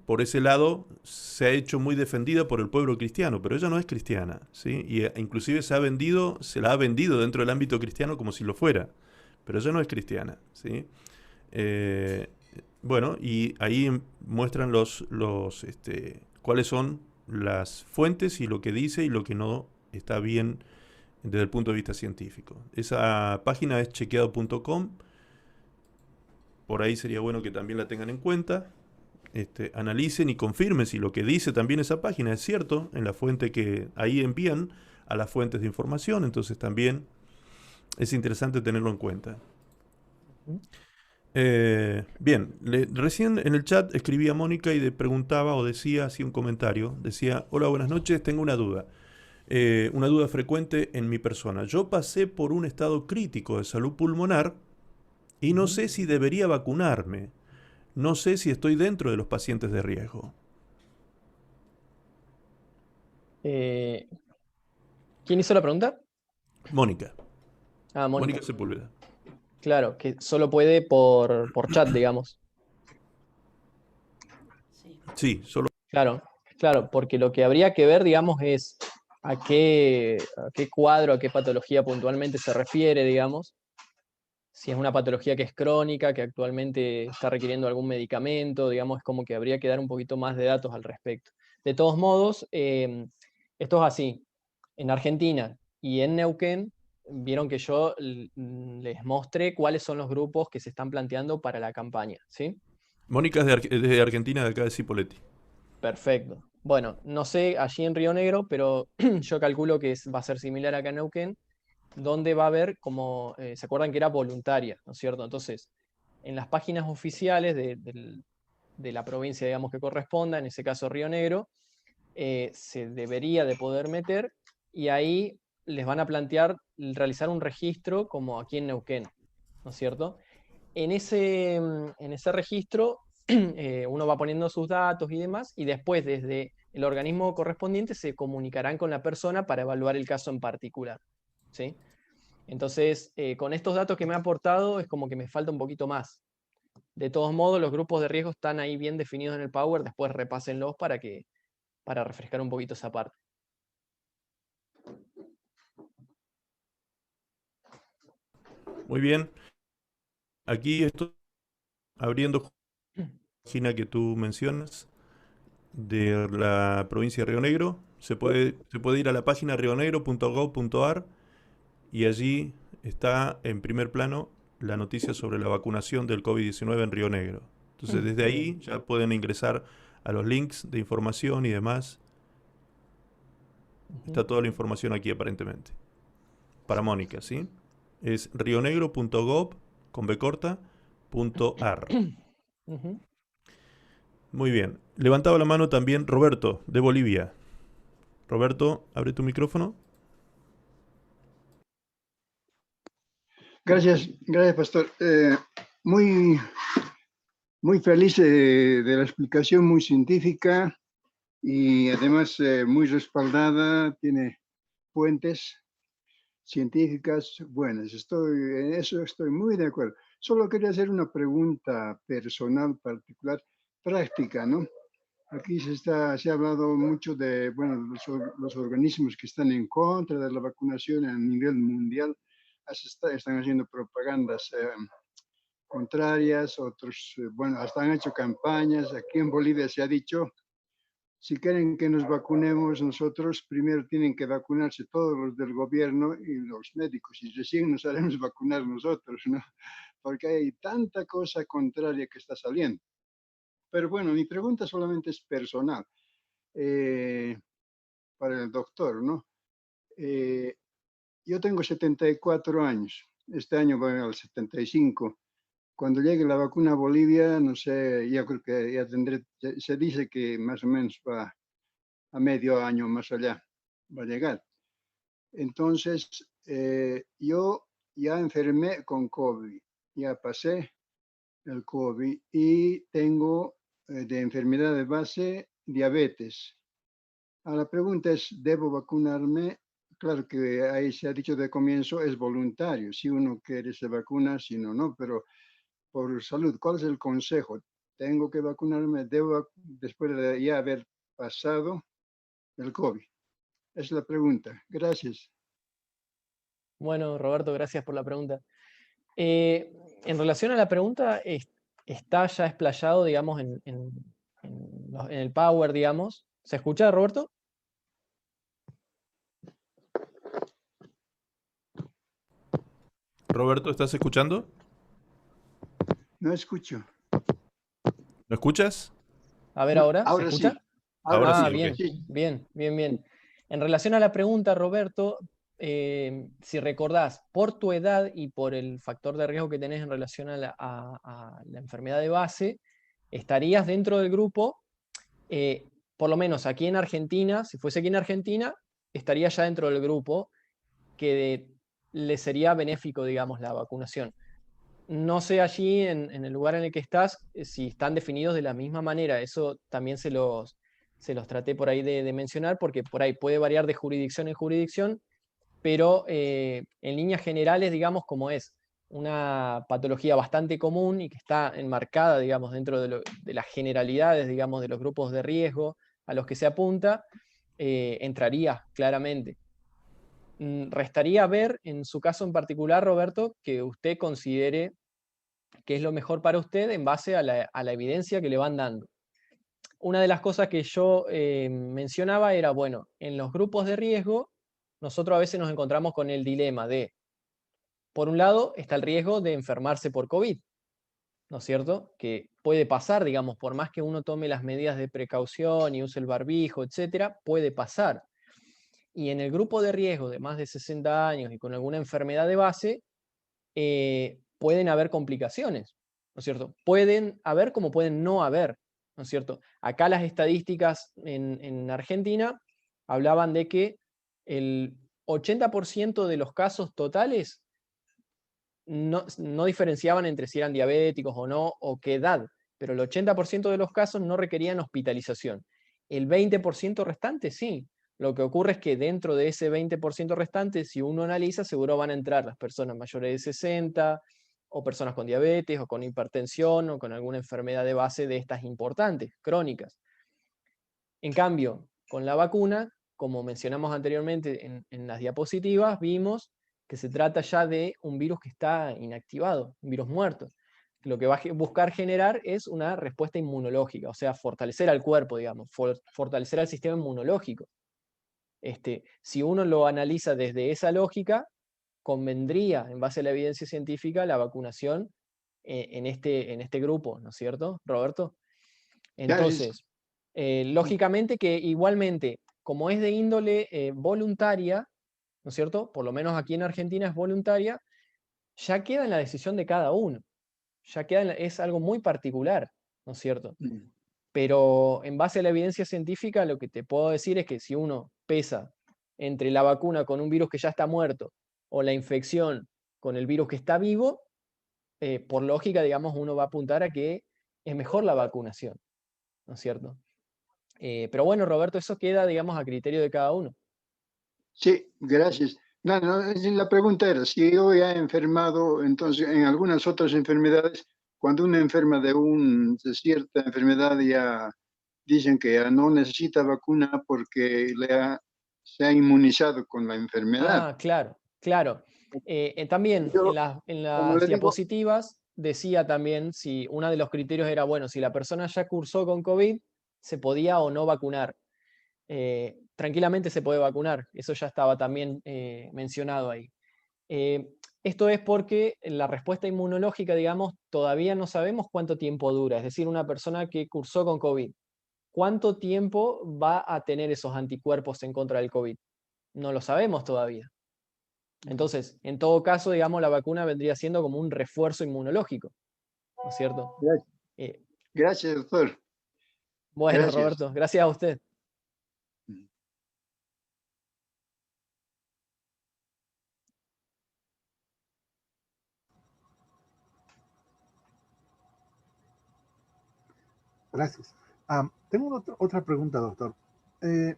por ese lado se ha hecho muy defendida por el pueblo cristiano, pero ella no es cristiana, ¿sí? Y inclusive se la ha vendido dentro del ámbito cristiano como si lo fuera, pero ella no es cristiana, ¿sí? Bueno, y ahí muestran cuáles son las fuentes y lo que dice y lo que no está bien desde el punto de vista científico. Esa página es chequeado.com. Por ahí sería bueno que también la tengan en cuenta. Analicen y confirmen si lo que dice también esa página es cierto en la fuente que ahí envían a las fuentes de información. Entonces también es interesante tenerlo en cuenta. Bien, recién en el chat escribía Mónica y le preguntaba o decía, hacía un comentario, decía, hola, buenas noches, tengo una duda frecuente en mi persona. Yo pasé por un estado crítico de salud pulmonar y no sé si debería vacunarme. No sé si estoy dentro de los pacientes de riesgo. ¿Quién hizo la pregunta? Mónica. Ah, Mónica. Mónica Sepúlveda. Claro, que solo puede por chat, digamos. Sí. Sí, solo. Claro, claro, porque lo que habría que ver, digamos, es a qué cuadro, a qué patología puntualmente se refiere, digamos. Si es una patología que es crónica, que actualmente está requiriendo algún medicamento, digamos, es como que habría que dar un poquito más de datos al respecto. De todos modos, esto es así. En Argentina y en Neuquén, vieron que yo les mostré cuáles son los grupos que se están planteando para la campaña, ¿sí? Mónica es de Argentina, de acá de Cipolletti. Perfecto. Bueno, no sé allí en Río Negro, pero yo calculo que va a ser similar acá en Neuquén, donde va a haber como, ¿se acuerdan que era voluntaria, ¿no es cierto? Entonces, en las páginas oficiales de la provincia, digamos, que corresponda, en ese caso Río Negro, se debería de poder meter y ahí les van a plantear realizar un registro como aquí en Neuquén, ¿no es cierto? En ese registro uno va poniendo sus datos y demás, y después desde el organismo correspondiente se comunicarán con la persona para evaluar el caso en particular, ¿sí? Entonces, con estos datos que me ha aportado es como que me falta un poquito más. De todos modos, los grupos de riesgo están ahí bien definidos en el Power, después repásenlos para refrescar un poquito esa parte. Muy bien. Aquí estoy abriendo la página que tú mencionas de la provincia de Río Negro. Se puede ir a la página rionegro.gov.ar y allí está en primer plano la noticia sobre la vacunación del COVID-19 en Río Negro. Entonces desde ahí ya pueden ingresar a los links de información y demás. Está toda la información aquí aparentemente. Para Mónica, ¿sí? Es rionegro.gov con B corta, .ar. Muy bien. Levantaba la mano también Roberto, de Bolivia. Roberto, abre tu micrófono. Gracias, pastor. Muy, muy feliz de la explicación, muy científica y además muy respaldada, tiene fuentes científicas buenas. En eso estoy muy de acuerdo. Solo quería hacer una pregunta personal, particular, práctica, ¿no? Aquí se ha hablado mucho de, bueno, los organismos que están en contra de la vacunación a nivel mundial. Están haciendo propagandas contrarias, otros, bueno, hasta han hecho campañas. Aquí en Bolivia se ha dicho, si quieren que nos vacunemos nosotros, primero tienen que vacunarse todos los del gobierno y los médicos, y recién nos haremos vacunar nosotros, ¿no? Porque hay tanta cosa contraria que está saliendo. Pero bueno, mi pregunta solamente es personal, para el doctor, ¿no? Yo tengo 74 años, este año voy al 75. Cuando llegue la vacuna a Bolivia, no sé, yo creo que ya tendré, se dice que más o menos va a medio año más allá, va a llegar. Entonces, yo ya enfermé con COVID, ya pasé el COVID y tengo de enfermedad de base diabetes. La pregunta es, ¿debo vacunarme? Claro que ahí se ha dicho de comienzo, es voluntario. Si uno quiere se vacuna, si no, no. Pero por salud, ¿cuál es el consejo? ¿Tengo que vacunarme? ¿Debo después de ya haber pasado el COVID? Es la pregunta. Gracias. Bueno, Roberto, gracias por la pregunta. En relación a la pregunta, está ya explayado, digamos, en el Power, digamos. ¿Se escucha, Roberto? Roberto, ¿estás escuchando? No escucho. ¿Lo escuchas? A ver No, ahora, ¿se ahora escucha? sí. Ahora Ahora sí. sí, Bien, ok. Sí. bien. En relación a la pregunta, Roberto, si recordás, por tu edad y por el factor de riesgo que tenés en relación a la enfermedad de base, estarías dentro del grupo, por lo menos aquí en Argentina, si fuese aquí en Argentina, estaría ya dentro del grupo que le sería benéfico, digamos, la vacunación. No sé allí en el lugar en el que estás si están definidos de la misma manera. Eso también se los traté por ahí de mencionar, porque por ahí puede variar de jurisdicción en jurisdicción, pero en líneas generales, digamos, como es una patología bastante común y que está enmarcada, digamos, dentro de las generalidades, digamos, de los grupos de riesgo a los que se apunta, entraría claramente. Restaría ver, en su caso en particular, Roberto, que usted considere qué es lo mejor para usted en base a la evidencia que le van dando. Una de las cosas que yo mencionaba era, bueno, en los grupos de riesgo, nosotros a veces nos encontramos con el dilema de, por un lado, está el riesgo de enfermarse por COVID, ¿no es cierto? Que puede pasar, digamos, por más que uno tome las medidas de precaución y use el barbijo, etcétera, puede pasar. Y en el grupo de riesgo de más de 60 años y con alguna enfermedad de base, pueden haber complicaciones, ¿no es cierto? Pueden haber como pueden no haber, ¿no es cierto? Acá las estadísticas en Argentina hablaban de que el 80% de los casos totales no diferenciaban entre si eran diabéticos o no, o qué edad, pero el 80% de los casos no requerían hospitalización. El 20% restante sí. Lo que ocurre es que dentro de ese 20% restante, si uno analiza, seguro van a entrar las personas mayores de 60, o personas con diabetes, o con hipertensión, o con alguna enfermedad de base de estas importantes, crónicas. En cambio, con la vacuna, como mencionamos anteriormente en las diapositivas, vimos que se trata ya de un virus que está inactivado, un virus muerto. Lo que va a buscar generar es una respuesta inmunológica, o sea, fortalecer al cuerpo, digamos, fortalecer al sistema inmunológico. Si uno lo analiza desde esa lógica, convendría, en base a la evidencia científica, la vacunación en este grupo, ¿no es cierto, Roberto? Ya es, Entonces, lógicamente que igualmente, como es de índole voluntaria, ¿no es cierto? Por lo menos aquí en Argentina es voluntaria, ya queda en la decisión de cada uno. Ya queda es algo muy particular, ¿no es cierto? Pero en base a la evidencia científica, lo que te puedo decir es que si uno pesa entre la vacuna con un virus que ya está muerto o la infección con el virus que está vivo, por lógica, digamos, uno va a apuntar a que es mejor la vacunación, ¿no es cierto? Pero bueno, Roberto, eso queda, digamos, a criterio de cada uno. sí, gracias. No, no, la pregunta era, si yo ya he enfermado, entonces en algunas otras enfermedades, cuando uno enferma de cierta enfermedad, ya dicen que ya no necesita vacuna porque se ha inmunizado con la enfermedad. Ah, claro, claro. También Yo, en como las le digo, diapositivas decía también si uno de los criterios era, bueno, si la persona ya cursó con COVID, se podía o no vacunar. Tranquilamente se puede vacunar, eso ya estaba también mencionado ahí. Esto es porque la respuesta inmunológica, digamos, todavía no sabemos cuánto tiempo dura. Es decir, una persona que cursó con COVID, ¿cuánto tiempo va a tener esos anticuerpos en contra del COVID? No lo sabemos todavía. Entonces, en todo caso, digamos, la vacuna vendría siendo como un refuerzo inmunológico, ¿no es cierto? gracias, Eh, gracias, doctor. bueno, Gracias. Roberto, gracias a usted. Gracias. Tengo otra pregunta, doctor. Eh,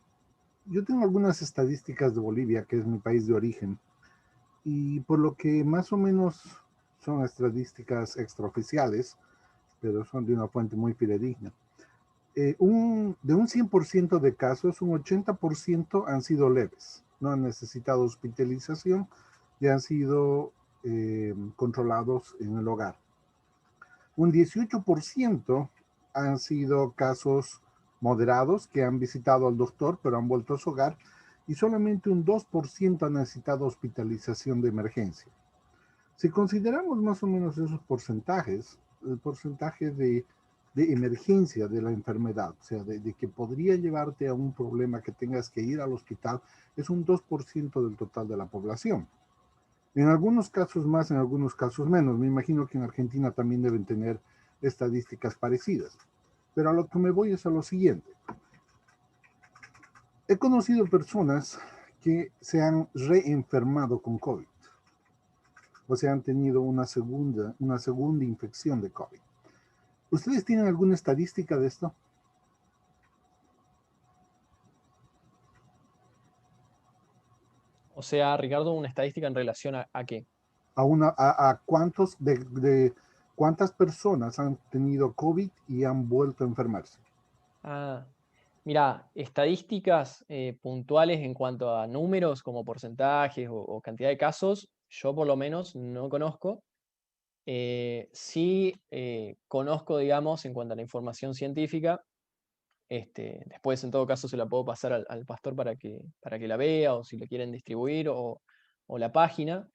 yo tengo algunas estadísticas de Bolivia, que es mi país de origen, y por lo que más o menos son estadísticas extraoficiales, pero son de una fuente muy fidedigna. De un 100% de casos, un 80% han sido leves, no han necesitado hospitalización y han sido controlados en el hogar. Un 18% han sido casos moderados que han visitado al doctor pero han vuelto a su hogar y solamente un 2% han necesitado hospitalización de emergencia. Si consideramos más o menos esos porcentajes, el porcentaje de emergencia de la enfermedad, o sea, de que podría llevarte a un problema que tengas que ir al hospital, es un 2% del total de la población. En algunos casos más, en algunos casos menos. Me imagino que en Argentina también deben tener estadísticas parecidas. Pero a lo que me voy es a lo siguiente. He conocido personas que se han reenfermado con COVID, o sea, han tenido una segunda infección de COVID. ¿Ustedes tienen alguna estadística de esto? O sea, Ricardo, una estadística en relación a qué. A cuántas personas han tenido COVID y han vuelto a enfermarse. Ah, mira, estadísticas puntuales en cuanto a números como porcentajes o cantidad de casos, yo por lo menos no conozco. Sí conozco, digamos, en cuanto a la información científica. Después, en todo caso, se la puedo pasar al pastor para que la vea, o si lo quieren distribuir, o la página,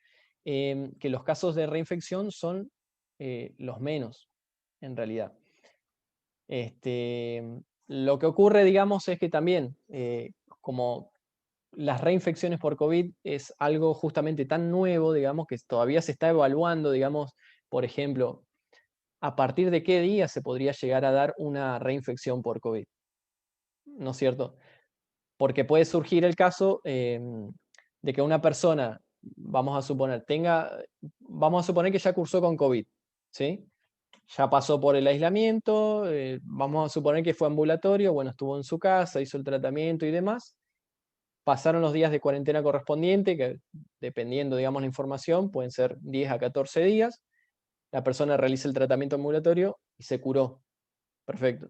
que los casos de reinfección son los menos, en realidad. Lo que ocurre, digamos, es que también, como las reinfecciones por COVID es algo justamente tan nuevo, digamos, que todavía se está evaluando, digamos, por ejemplo, a partir de qué día se podría llegar a dar una reinfección por COVID, ¿no es cierto? Porque puede surgir el caso de que una persona, vamos a suponer, vamos a suponer que ya cursó con COVID, ¿sí? Ya pasó por el aislamiento, vamos a suponer que fue ambulatorio, bueno, estuvo en su casa, hizo el tratamiento y demás. Pasaron los días de cuarentena correspondiente, que dependiendo, digamos, la información, pueden ser 10 a 14 días. La persona realiza el tratamiento ambulatorio y se curó. Perfecto.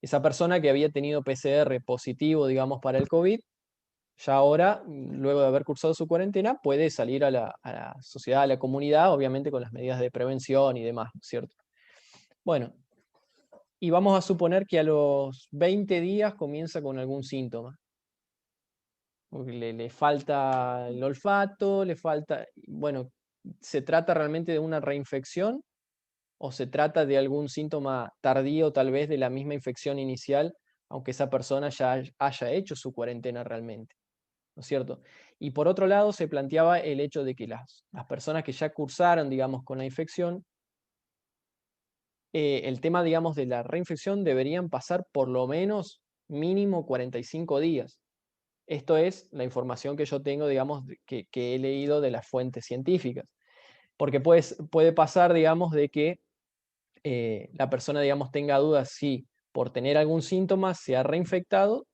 Esa persona que había tenido PCR positivo, digamos, para el COVID, ya ahora, luego de haber cursado su cuarentena, puede salir a la sociedad, a la comunidad, obviamente con las medidas de prevención y demás, ¿cierto? Bueno, y vamos a suponer que a los 20 días comienza con algún síntoma. Le falta el olfato, le falta, bueno, ¿se trata realmente de una reinfección o se trata de algún síntoma tardío tal vez de la misma infección inicial, aunque esa persona ya haya hecho su cuarentena realmente? ¿No es cierto? Y por otro lado se planteaba el hecho de que las personas que ya cursaron, digamos, con la infección, el tema, digamos, de la reinfección deberían pasar por lo menos mínimo 45 días. Esto es la información que yo tengo, digamos, que he leído de las fuentes científicas. Porque puede pasar, digamos, de que la persona, digamos, tenga dudas si por tener algún síntoma se ha reinfectado,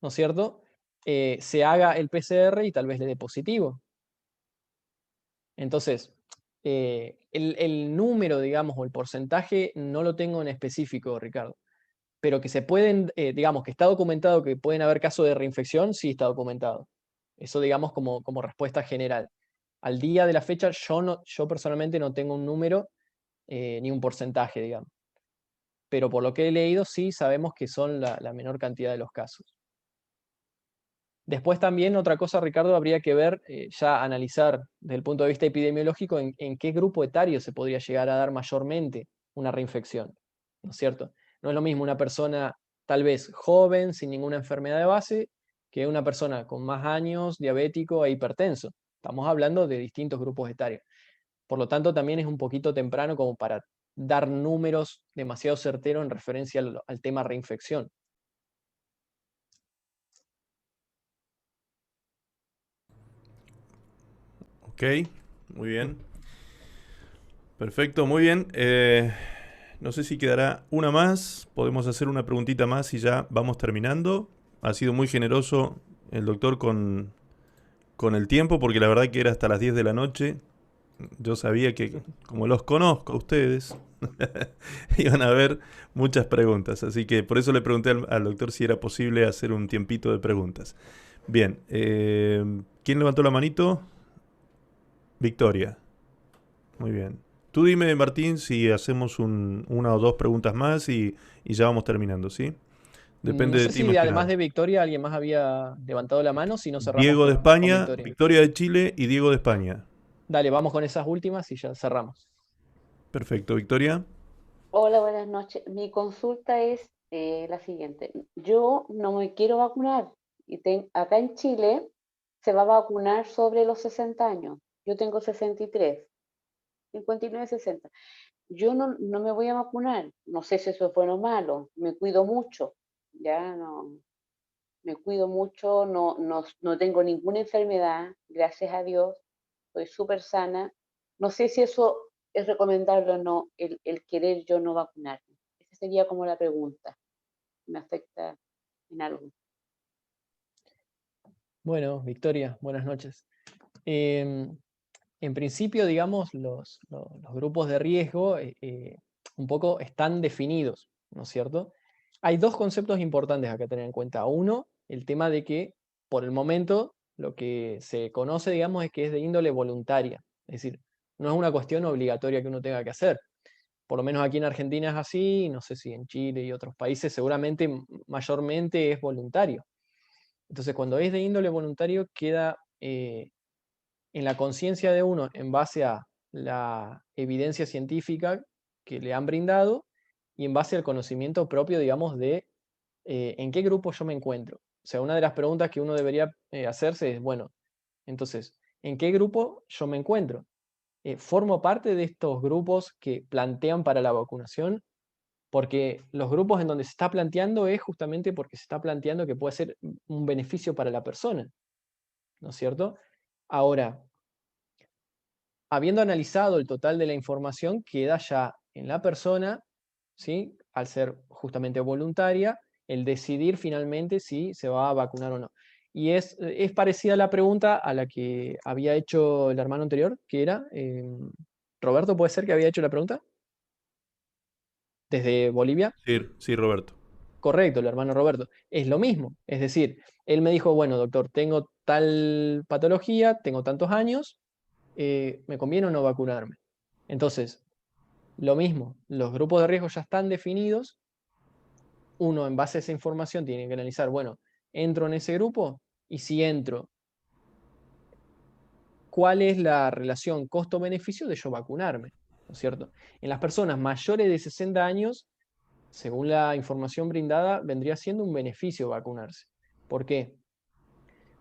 ¿no es cierto? Se haga el PCR y tal vez le dé positivo. Entonces, el número, digamos, o el porcentaje no lo tengo en específico, Ricardo, pero que se pueden, digamos, que está documentado que pueden haber casos de reinfección, sí está documentado. Eso, digamos, como respuesta general. Al día de la fecha, yo personalmente no tengo un número ni un porcentaje, digamos. Pero por lo que he leído, sí sabemos que son la menor cantidad de los casos. Después también otra cosa, Ricardo, habría que ver, ya analizar desde el punto de vista epidemiológico en qué grupo etario se podría llegar a dar mayormente una reinfección, ¿no es cierto? No es lo mismo una persona tal vez joven, sin ninguna enfermedad de base, que una persona con más años, diabético e hipertenso. Estamos hablando de distintos grupos etarios. Por lo tanto, también es un poquito temprano como para dar números demasiado certeros en referencia al tema reinfección. Ok, muy bien. Perfecto, muy bien. No sé si quedará una más. Podemos hacer una preguntita más y ya vamos terminando. Ha sido muy generoso el doctor con el tiempo, porque la verdad que era hasta las 10 de la noche. Yo sabía que, como los conozco a ustedes, iban a haber muchas preguntas. Así que por eso le pregunté al doctor si era posible hacer un tiempito de preguntas. Bien, ¿quién levantó la manito? Victoria. Muy bien. Tú dime, Martín, si hacemos una o dos preguntas más y ya vamos terminando, ¿sí? Depende No de sé ti si más que además nada. de Victoria alguien más había levantado la mano, si no cerramos Diego de con España, Victoria. Victoria de Chile y Diego de España. Dale, vamos con esas últimas y ya cerramos. Perfecto, Victoria. Hola, buenas noches. Mi consulta es la siguiente. Yo no me quiero vacunar y acá en Chile se va a vacunar sobre los 60 años. Yo tengo 63, 59, 60. Yo no me voy a vacunar. No sé si eso es bueno o malo. Me cuido mucho. Ya no, me cuido mucho, no tengo ninguna enfermedad, gracias a Dios. Estoy súper sana. No sé si eso es recomendable o no, el querer yo no vacunarme. Esa sería como la pregunta. ¿Me afecta en algo? Bueno, Victoria, buenas noches. Em, en principio, digamos, los grupos de riesgo un poco están definidos, ¿no es cierto? Hay dos conceptos importantes acá a tener en cuenta. Uno, el tema de que por el momento lo que se conoce, digamos, es que es de índole voluntaria. Es decir, no es una cuestión obligatoria que uno tenga que hacer. Por lo menos aquí en Argentina es así, no sé si en Chile y otros países seguramente mayormente es voluntario. Entonces, cuando es de índole voluntario, queda en la conciencia de uno en base a la evidencia científica que le han brindado y en base al conocimiento propio, digamos, de en qué grupo yo me encuentro. O sea, una de las preguntas que uno debería hacerse es, bueno, entonces, ¿en qué grupo yo me encuentro? ¿Formo parte de estos grupos que plantean para la vacunación? Porque los grupos en donde se está planteando es justamente porque se está planteando que puede ser un beneficio para la persona, ¿no es cierto? Ahora, habiendo analizado el total de la información, queda ya en la persona, ¿sí? Al ser justamente voluntaria, el decidir finalmente si se va a vacunar o no. Y es parecida a la pregunta a la que había hecho el hermano anterior, que era, Roberto, ¿puede ser que había hecho la pregunta? Desde Bolivia. Sí, sí, Roberto. Correcto, el hermano Roberto. Es lo mismo. Es decir, él me dijo, bueno, doctor, tengo tal patología, tengo tantos años, ¿me conviene o no vacunarme? Entonces, lo mismo, los grupos de riesgo ya están definidos. Uno, en base a esa información, tiene que analizar, bueno, ¿entro en ese grupo? Y si entro, ¿cuál es la relación costo-beneficio de yo vacunarme? ¿No es cierto? En las personas mayores de 60 años, según la información brindada, vendría siendo un beneficio vacunarse. ¿Por qué?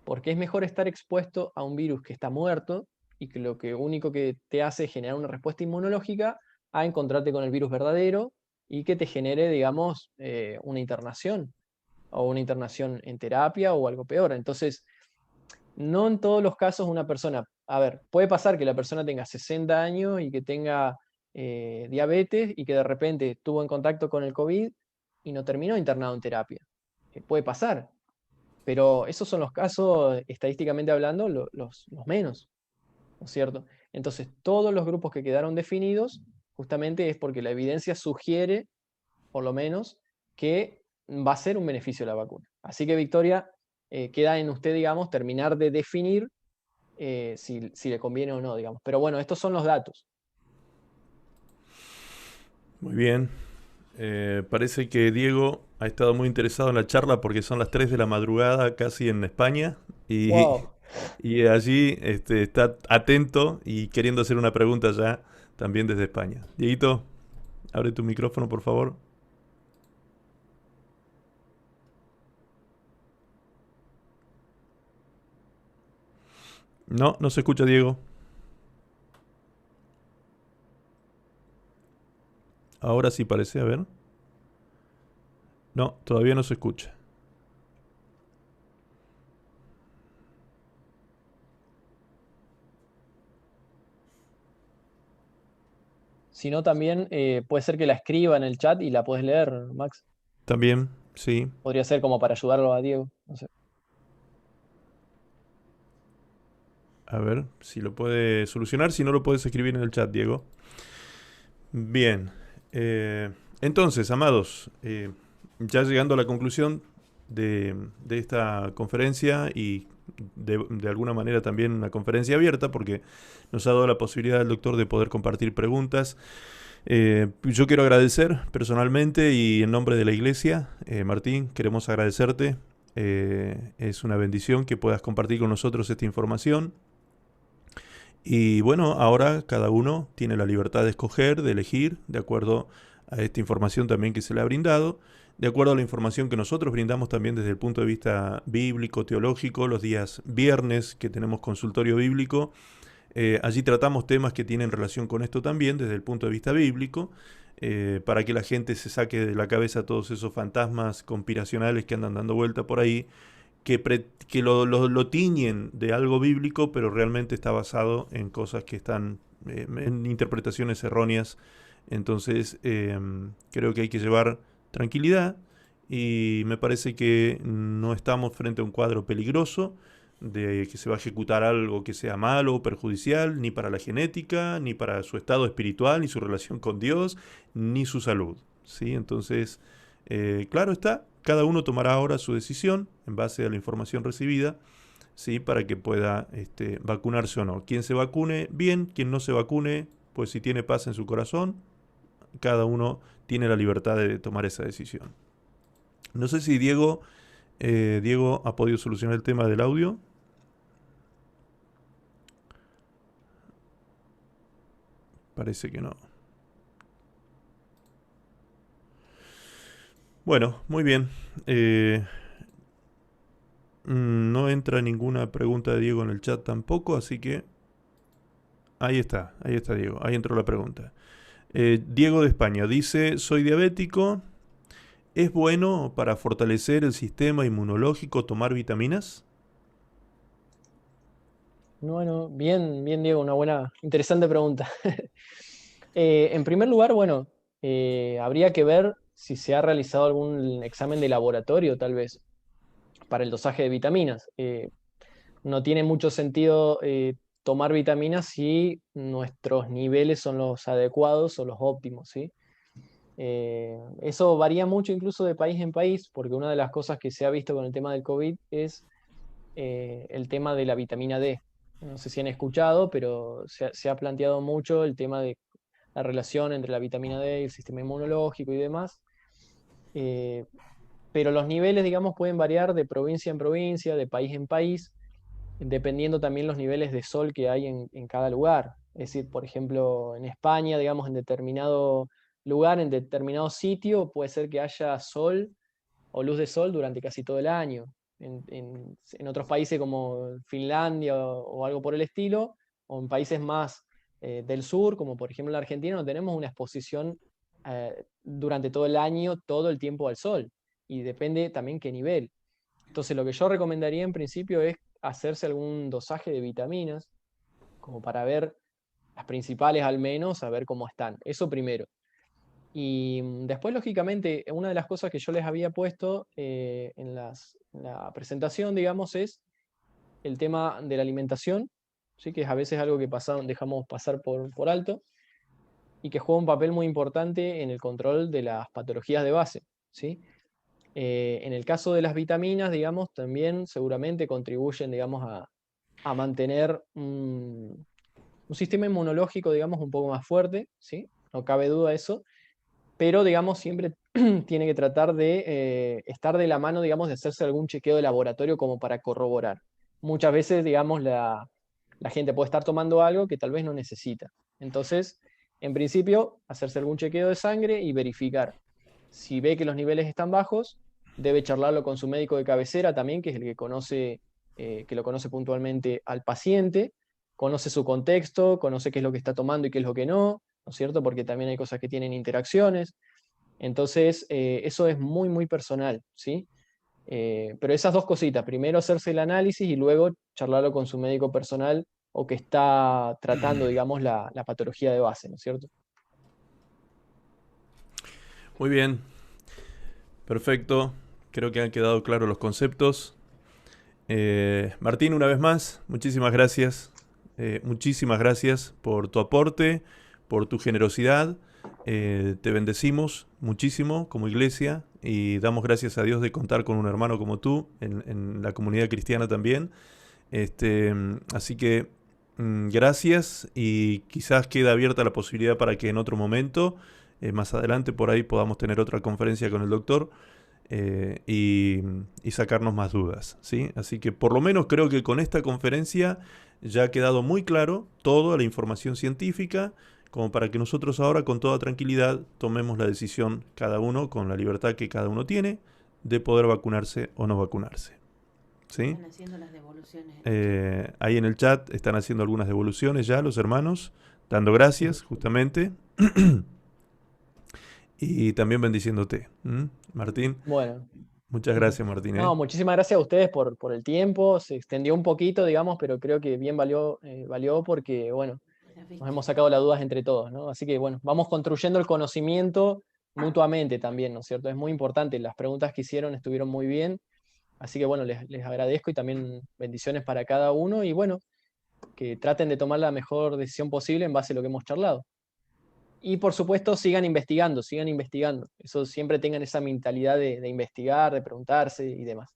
Porque es mejor estar expuesto a un virus que está muerto y que lo que único que te hace es generar una respuesta inmunológica a encontrarte con el virus verdadero y que te genere, digamos, una internación o una internación en terapia o algo peor. Entonces, no en todos los casos una persona, a ver, puede pasar que la persona tenga 60 años y que tenga diabetes y que de repente estuvo en contacto con el COVID y no terminó internado en terapia. Puede pasar, pero esos son los casos, estadísticamente hablando, los menos, ¿no es cierto? Entonces, todos los grupos que quedaron definidos, justamente es porque la evidencia sugiere, por lo menos, que va a ser un beneficio la vacuna. Así que, Victoria, queda en usted, digamos, terminar de definir si le conviene o no, digamos. Pero bueno, estos son los datos. Muy bien. Parece que Diego ha estado muy interesado en la charla porque son las 3 de la madrugada casi en España y, ¡Wow! y allí está atento y queriendo hacer una pregunta ya también desde España. Dieguito, abre tu micrófono, por favor. No, no se escucha, Diego. Ahora sí parece, a ver. No, todavía no se escucha. Si no, también puede ser que la escriba en el chat y la puedes leer, Max. También, sí. Podría ser como para ayudarlo a Diego. No sé. A ver si lo puede solucionar. Si no, lo puedes escribir en el chat, Diego. Bien. Entonces, amados, ya llegando a la conclusión de esta conferencia y de alguna manera también una conferencia abierta porque nos ha dado la posibilidad el doctor de poder compartir preguntas. Yo quiero agradecer personalmente y en nombre de la iglesia, Martín, queremos agradecerte. Es una bendición que puedas compartir con nosotros esta información. Y bueno, ahora cada uno tiene la libertad de escoger, de elegir, de acuerdo a esta información también que se le ha brindado, de acuerdo a la información que nosotros brindamos también desde el punto de vista bíblico, teológico, los días viernes que tenemos consultorio bíblico. Allí tratamos temas que tienen relación con esto también desde el punto de vista bíblico, para que la gente se saque de la cabeza todos esos fantasmas conspiracionales que andan dando vuelta por ahí, que lo tiñen de algo bíblico, pero realmente está basado en cosas que están en interpretaciones erróneas. Entonces, creo que hay que llevar tranquilidad y me parece que no estamos frente a un cuadro peligroso, de que se va a ejecutar algo que sea malo o perjudicial, ni para la genética, ni para su estado espiritual, ni su relación con Dios, ni su salud, ¿sí? Entonces, claro está, cada uno tomará ahora su decisión en base a la información recibida, ¿sí? Para que pueda vacunarse o no. Quien se vacune, bien; quien no se vacune, pues si tiene paz en su corazón, cada uno tiene la libertad de tomar esa decisión. No sé si Diego ha podido solucionar el tema del audio. Parece que no. Bueno, muy bien. No entra ninguna pregunta de Diego en el chat tampoco, así que ahí está Diego, ahí entró la pregunta. Diego de España dice: soy diabético, ¿es bueno para fortalecer el sistema inmunológico tomar vitaminas? Bueno, bien, bien, Diego, una buena, interesante pregunta. En primer lugar, bueno, habría que ver si se ha realizado algún examen de laboratorio, tal vez, para el dosaje de vitaminas. No tiene mucho sentido tomar vitaminas si nuestros niveles son los adecuados o los óptimos, ¿sí? Eso varía mucho incluso de país en país, porque una de las cosas que se ha visto con el tema del COVID es el tema de la vitamina D. No sé si han escuchado, pero se ha planteado mucho el tema de la relación entre la vitamina D y el sistema inmunológico y demás. Pero los niveles, digamos, pueden variar de provincia en provincia, de país en país, dependiendo también los niveles de sol que hay en cada lugar. Es decir, por ejemplo, en España, digamos, en determinado lugar, en determinado sitio, puede ser que haya sol o luz de sol durante casi todo el año. En otros países como Finlandia o algo por el estilo, o en países más del sur, como por ejemplo la Argentina, no tenemos una exposición durante todo el año, todo el tiempo al sol. Y depende también qué nivel. Entonces, lo que yo recomendaría en principio es hacerse algún dosaje de vitaminas, como para ver las principales al menos, a ver cómo están. Eso primero. Y después, lógicamente, una de las cosas que yo les había puesto en la presentación, digamos, es el tema de la alimentación, ¿sí? Que es a veces algo que dejamos pasar por alto y que juega un papel muy importante en el control de las patologías de base, ¿sí? En el caso de las vitaminas, digamos, también seguramente contribuyen, digamos, a mantener un sistema inmunológico, digamos, un poco más fuerte, ¿sí? No cabe duda de eso, pero, digamos, siempre tiene que tratar de estar de la mano, digamos, de hacerse algún chequeo de laboratorio como para corroborar. Muchas veces, digamos, la gente puede estar tomando algo que tal vez no necesita. Entonces, en principio, hacerse algún chequeo de sangre y verificar. Si ve que los niveles están bajos, debe charlarlo con su médico de cabecera también, que es el que conoce, que lo conoce puntualmente al paciente, conoce su contexto, conoce qué es lo que está tomando y qué es lo que no, ¿no es cierto? Porque también hay cosas que tienen interacciones. Entonces, eso es muy, muy personal, ¿sí? Pero esas dos cositas, primero hacerse el análisis y luego charlarlo con su médico personal o que está tratando, digamos, la patología de base, ¿no es cierto? Muy bien, perfecto. Creo que han quedado claros los conceptos. Martín, una vez más, muchísimas gracias. Muchísimas gracias por tu aporte, por tu generosidad. Te bendecimos muchísimo como iglesia y damos gracias a Dios de contar con un hermano como tú en la comunidad cristiana también. Así que gracias, y quizás queda abierta la posibilidad para que en otro momento, más adelante por ahí, podamos tener otra conferencia con el doctor y sacarnos más dudas, ¿sí? Así que por lo menos creo que con esta conferencia ya ha quedado muy claro toda la información científica, como para que nosotros ahora con toda tranquilidad tomemos la decisión cada uno con la libertad que cada uno tiene de poder vacunarse o no vacunarse. ¿Sí? Están haciendo las devoluciones. Ahí en el chat están haciendo algunas devoluciones ya los hermanos, dando gracias justamente y también bendiciéndote. Martín. Bueno. Muchas gracias, Martín. No, muchísimas gracias a ustedes por el tiempo. Se extendió un poquito, digamos, pero creo que bien valió porque, bueno, nos hemos sacado las dudas entre todos, ¿no? Así que, bueno, vamos construyendo el conocimiento mutuamente también, ¿no es cierto? Es muy importante. Las preguntas que hicieron estuvieron muy bien Así que bueno, les agradezco y también bendiciones para cada uno y bueno, que traten de tomar la mejor decisión posible en base a lo que hemos charlado. Y por supuesto sigan investigando. Eso siempre tengan esa mentalidad de investigar, de preguntarse y demás.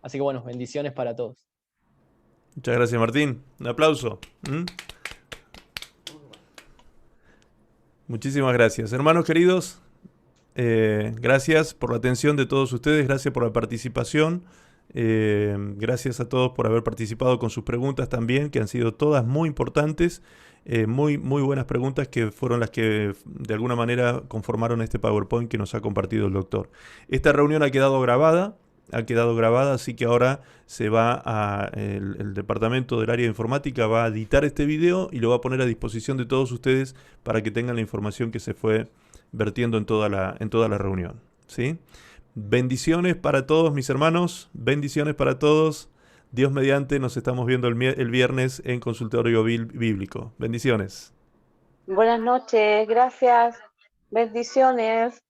Así que bueno, bendiciones para todos. Muchas gracias, Martín. Un aplauso. Muchísimas gracias. Hermanos queridos, gracias por la atención de todos ustedes, gracias por la participación. Gracias a todos por haber participado con sus preguntas también, que han sido todas muy importantes, muy buenas preguntas que fueron las que de alguna manera conformaron este PowerPoint que nos ha compartido el doctor. Esta reunión ha quedado grabada, así que ahora se va el departamento del área de informática va a editar este video y lo va a poner a disposición de todos ustedes para que tengan la información que se fue vertiendo en toda la reunión, ¿sí? Bendiciones para todos mis hermanos, bendiciones para todos. Dios mediante, nos estamos viendo el viernes en Consultorio Bíblico. Bendiciones. Buenas noches, gracias. Bendiciones.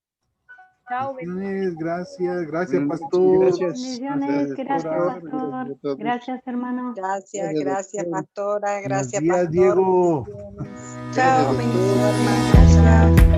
Chao, Gracias, pastor. bendiciones, gracias, pastor. Gracias, hermano. Gracias, pastora. Gracias, Buenos días, pastor. Diego. Chao, bendiciones. Gracias.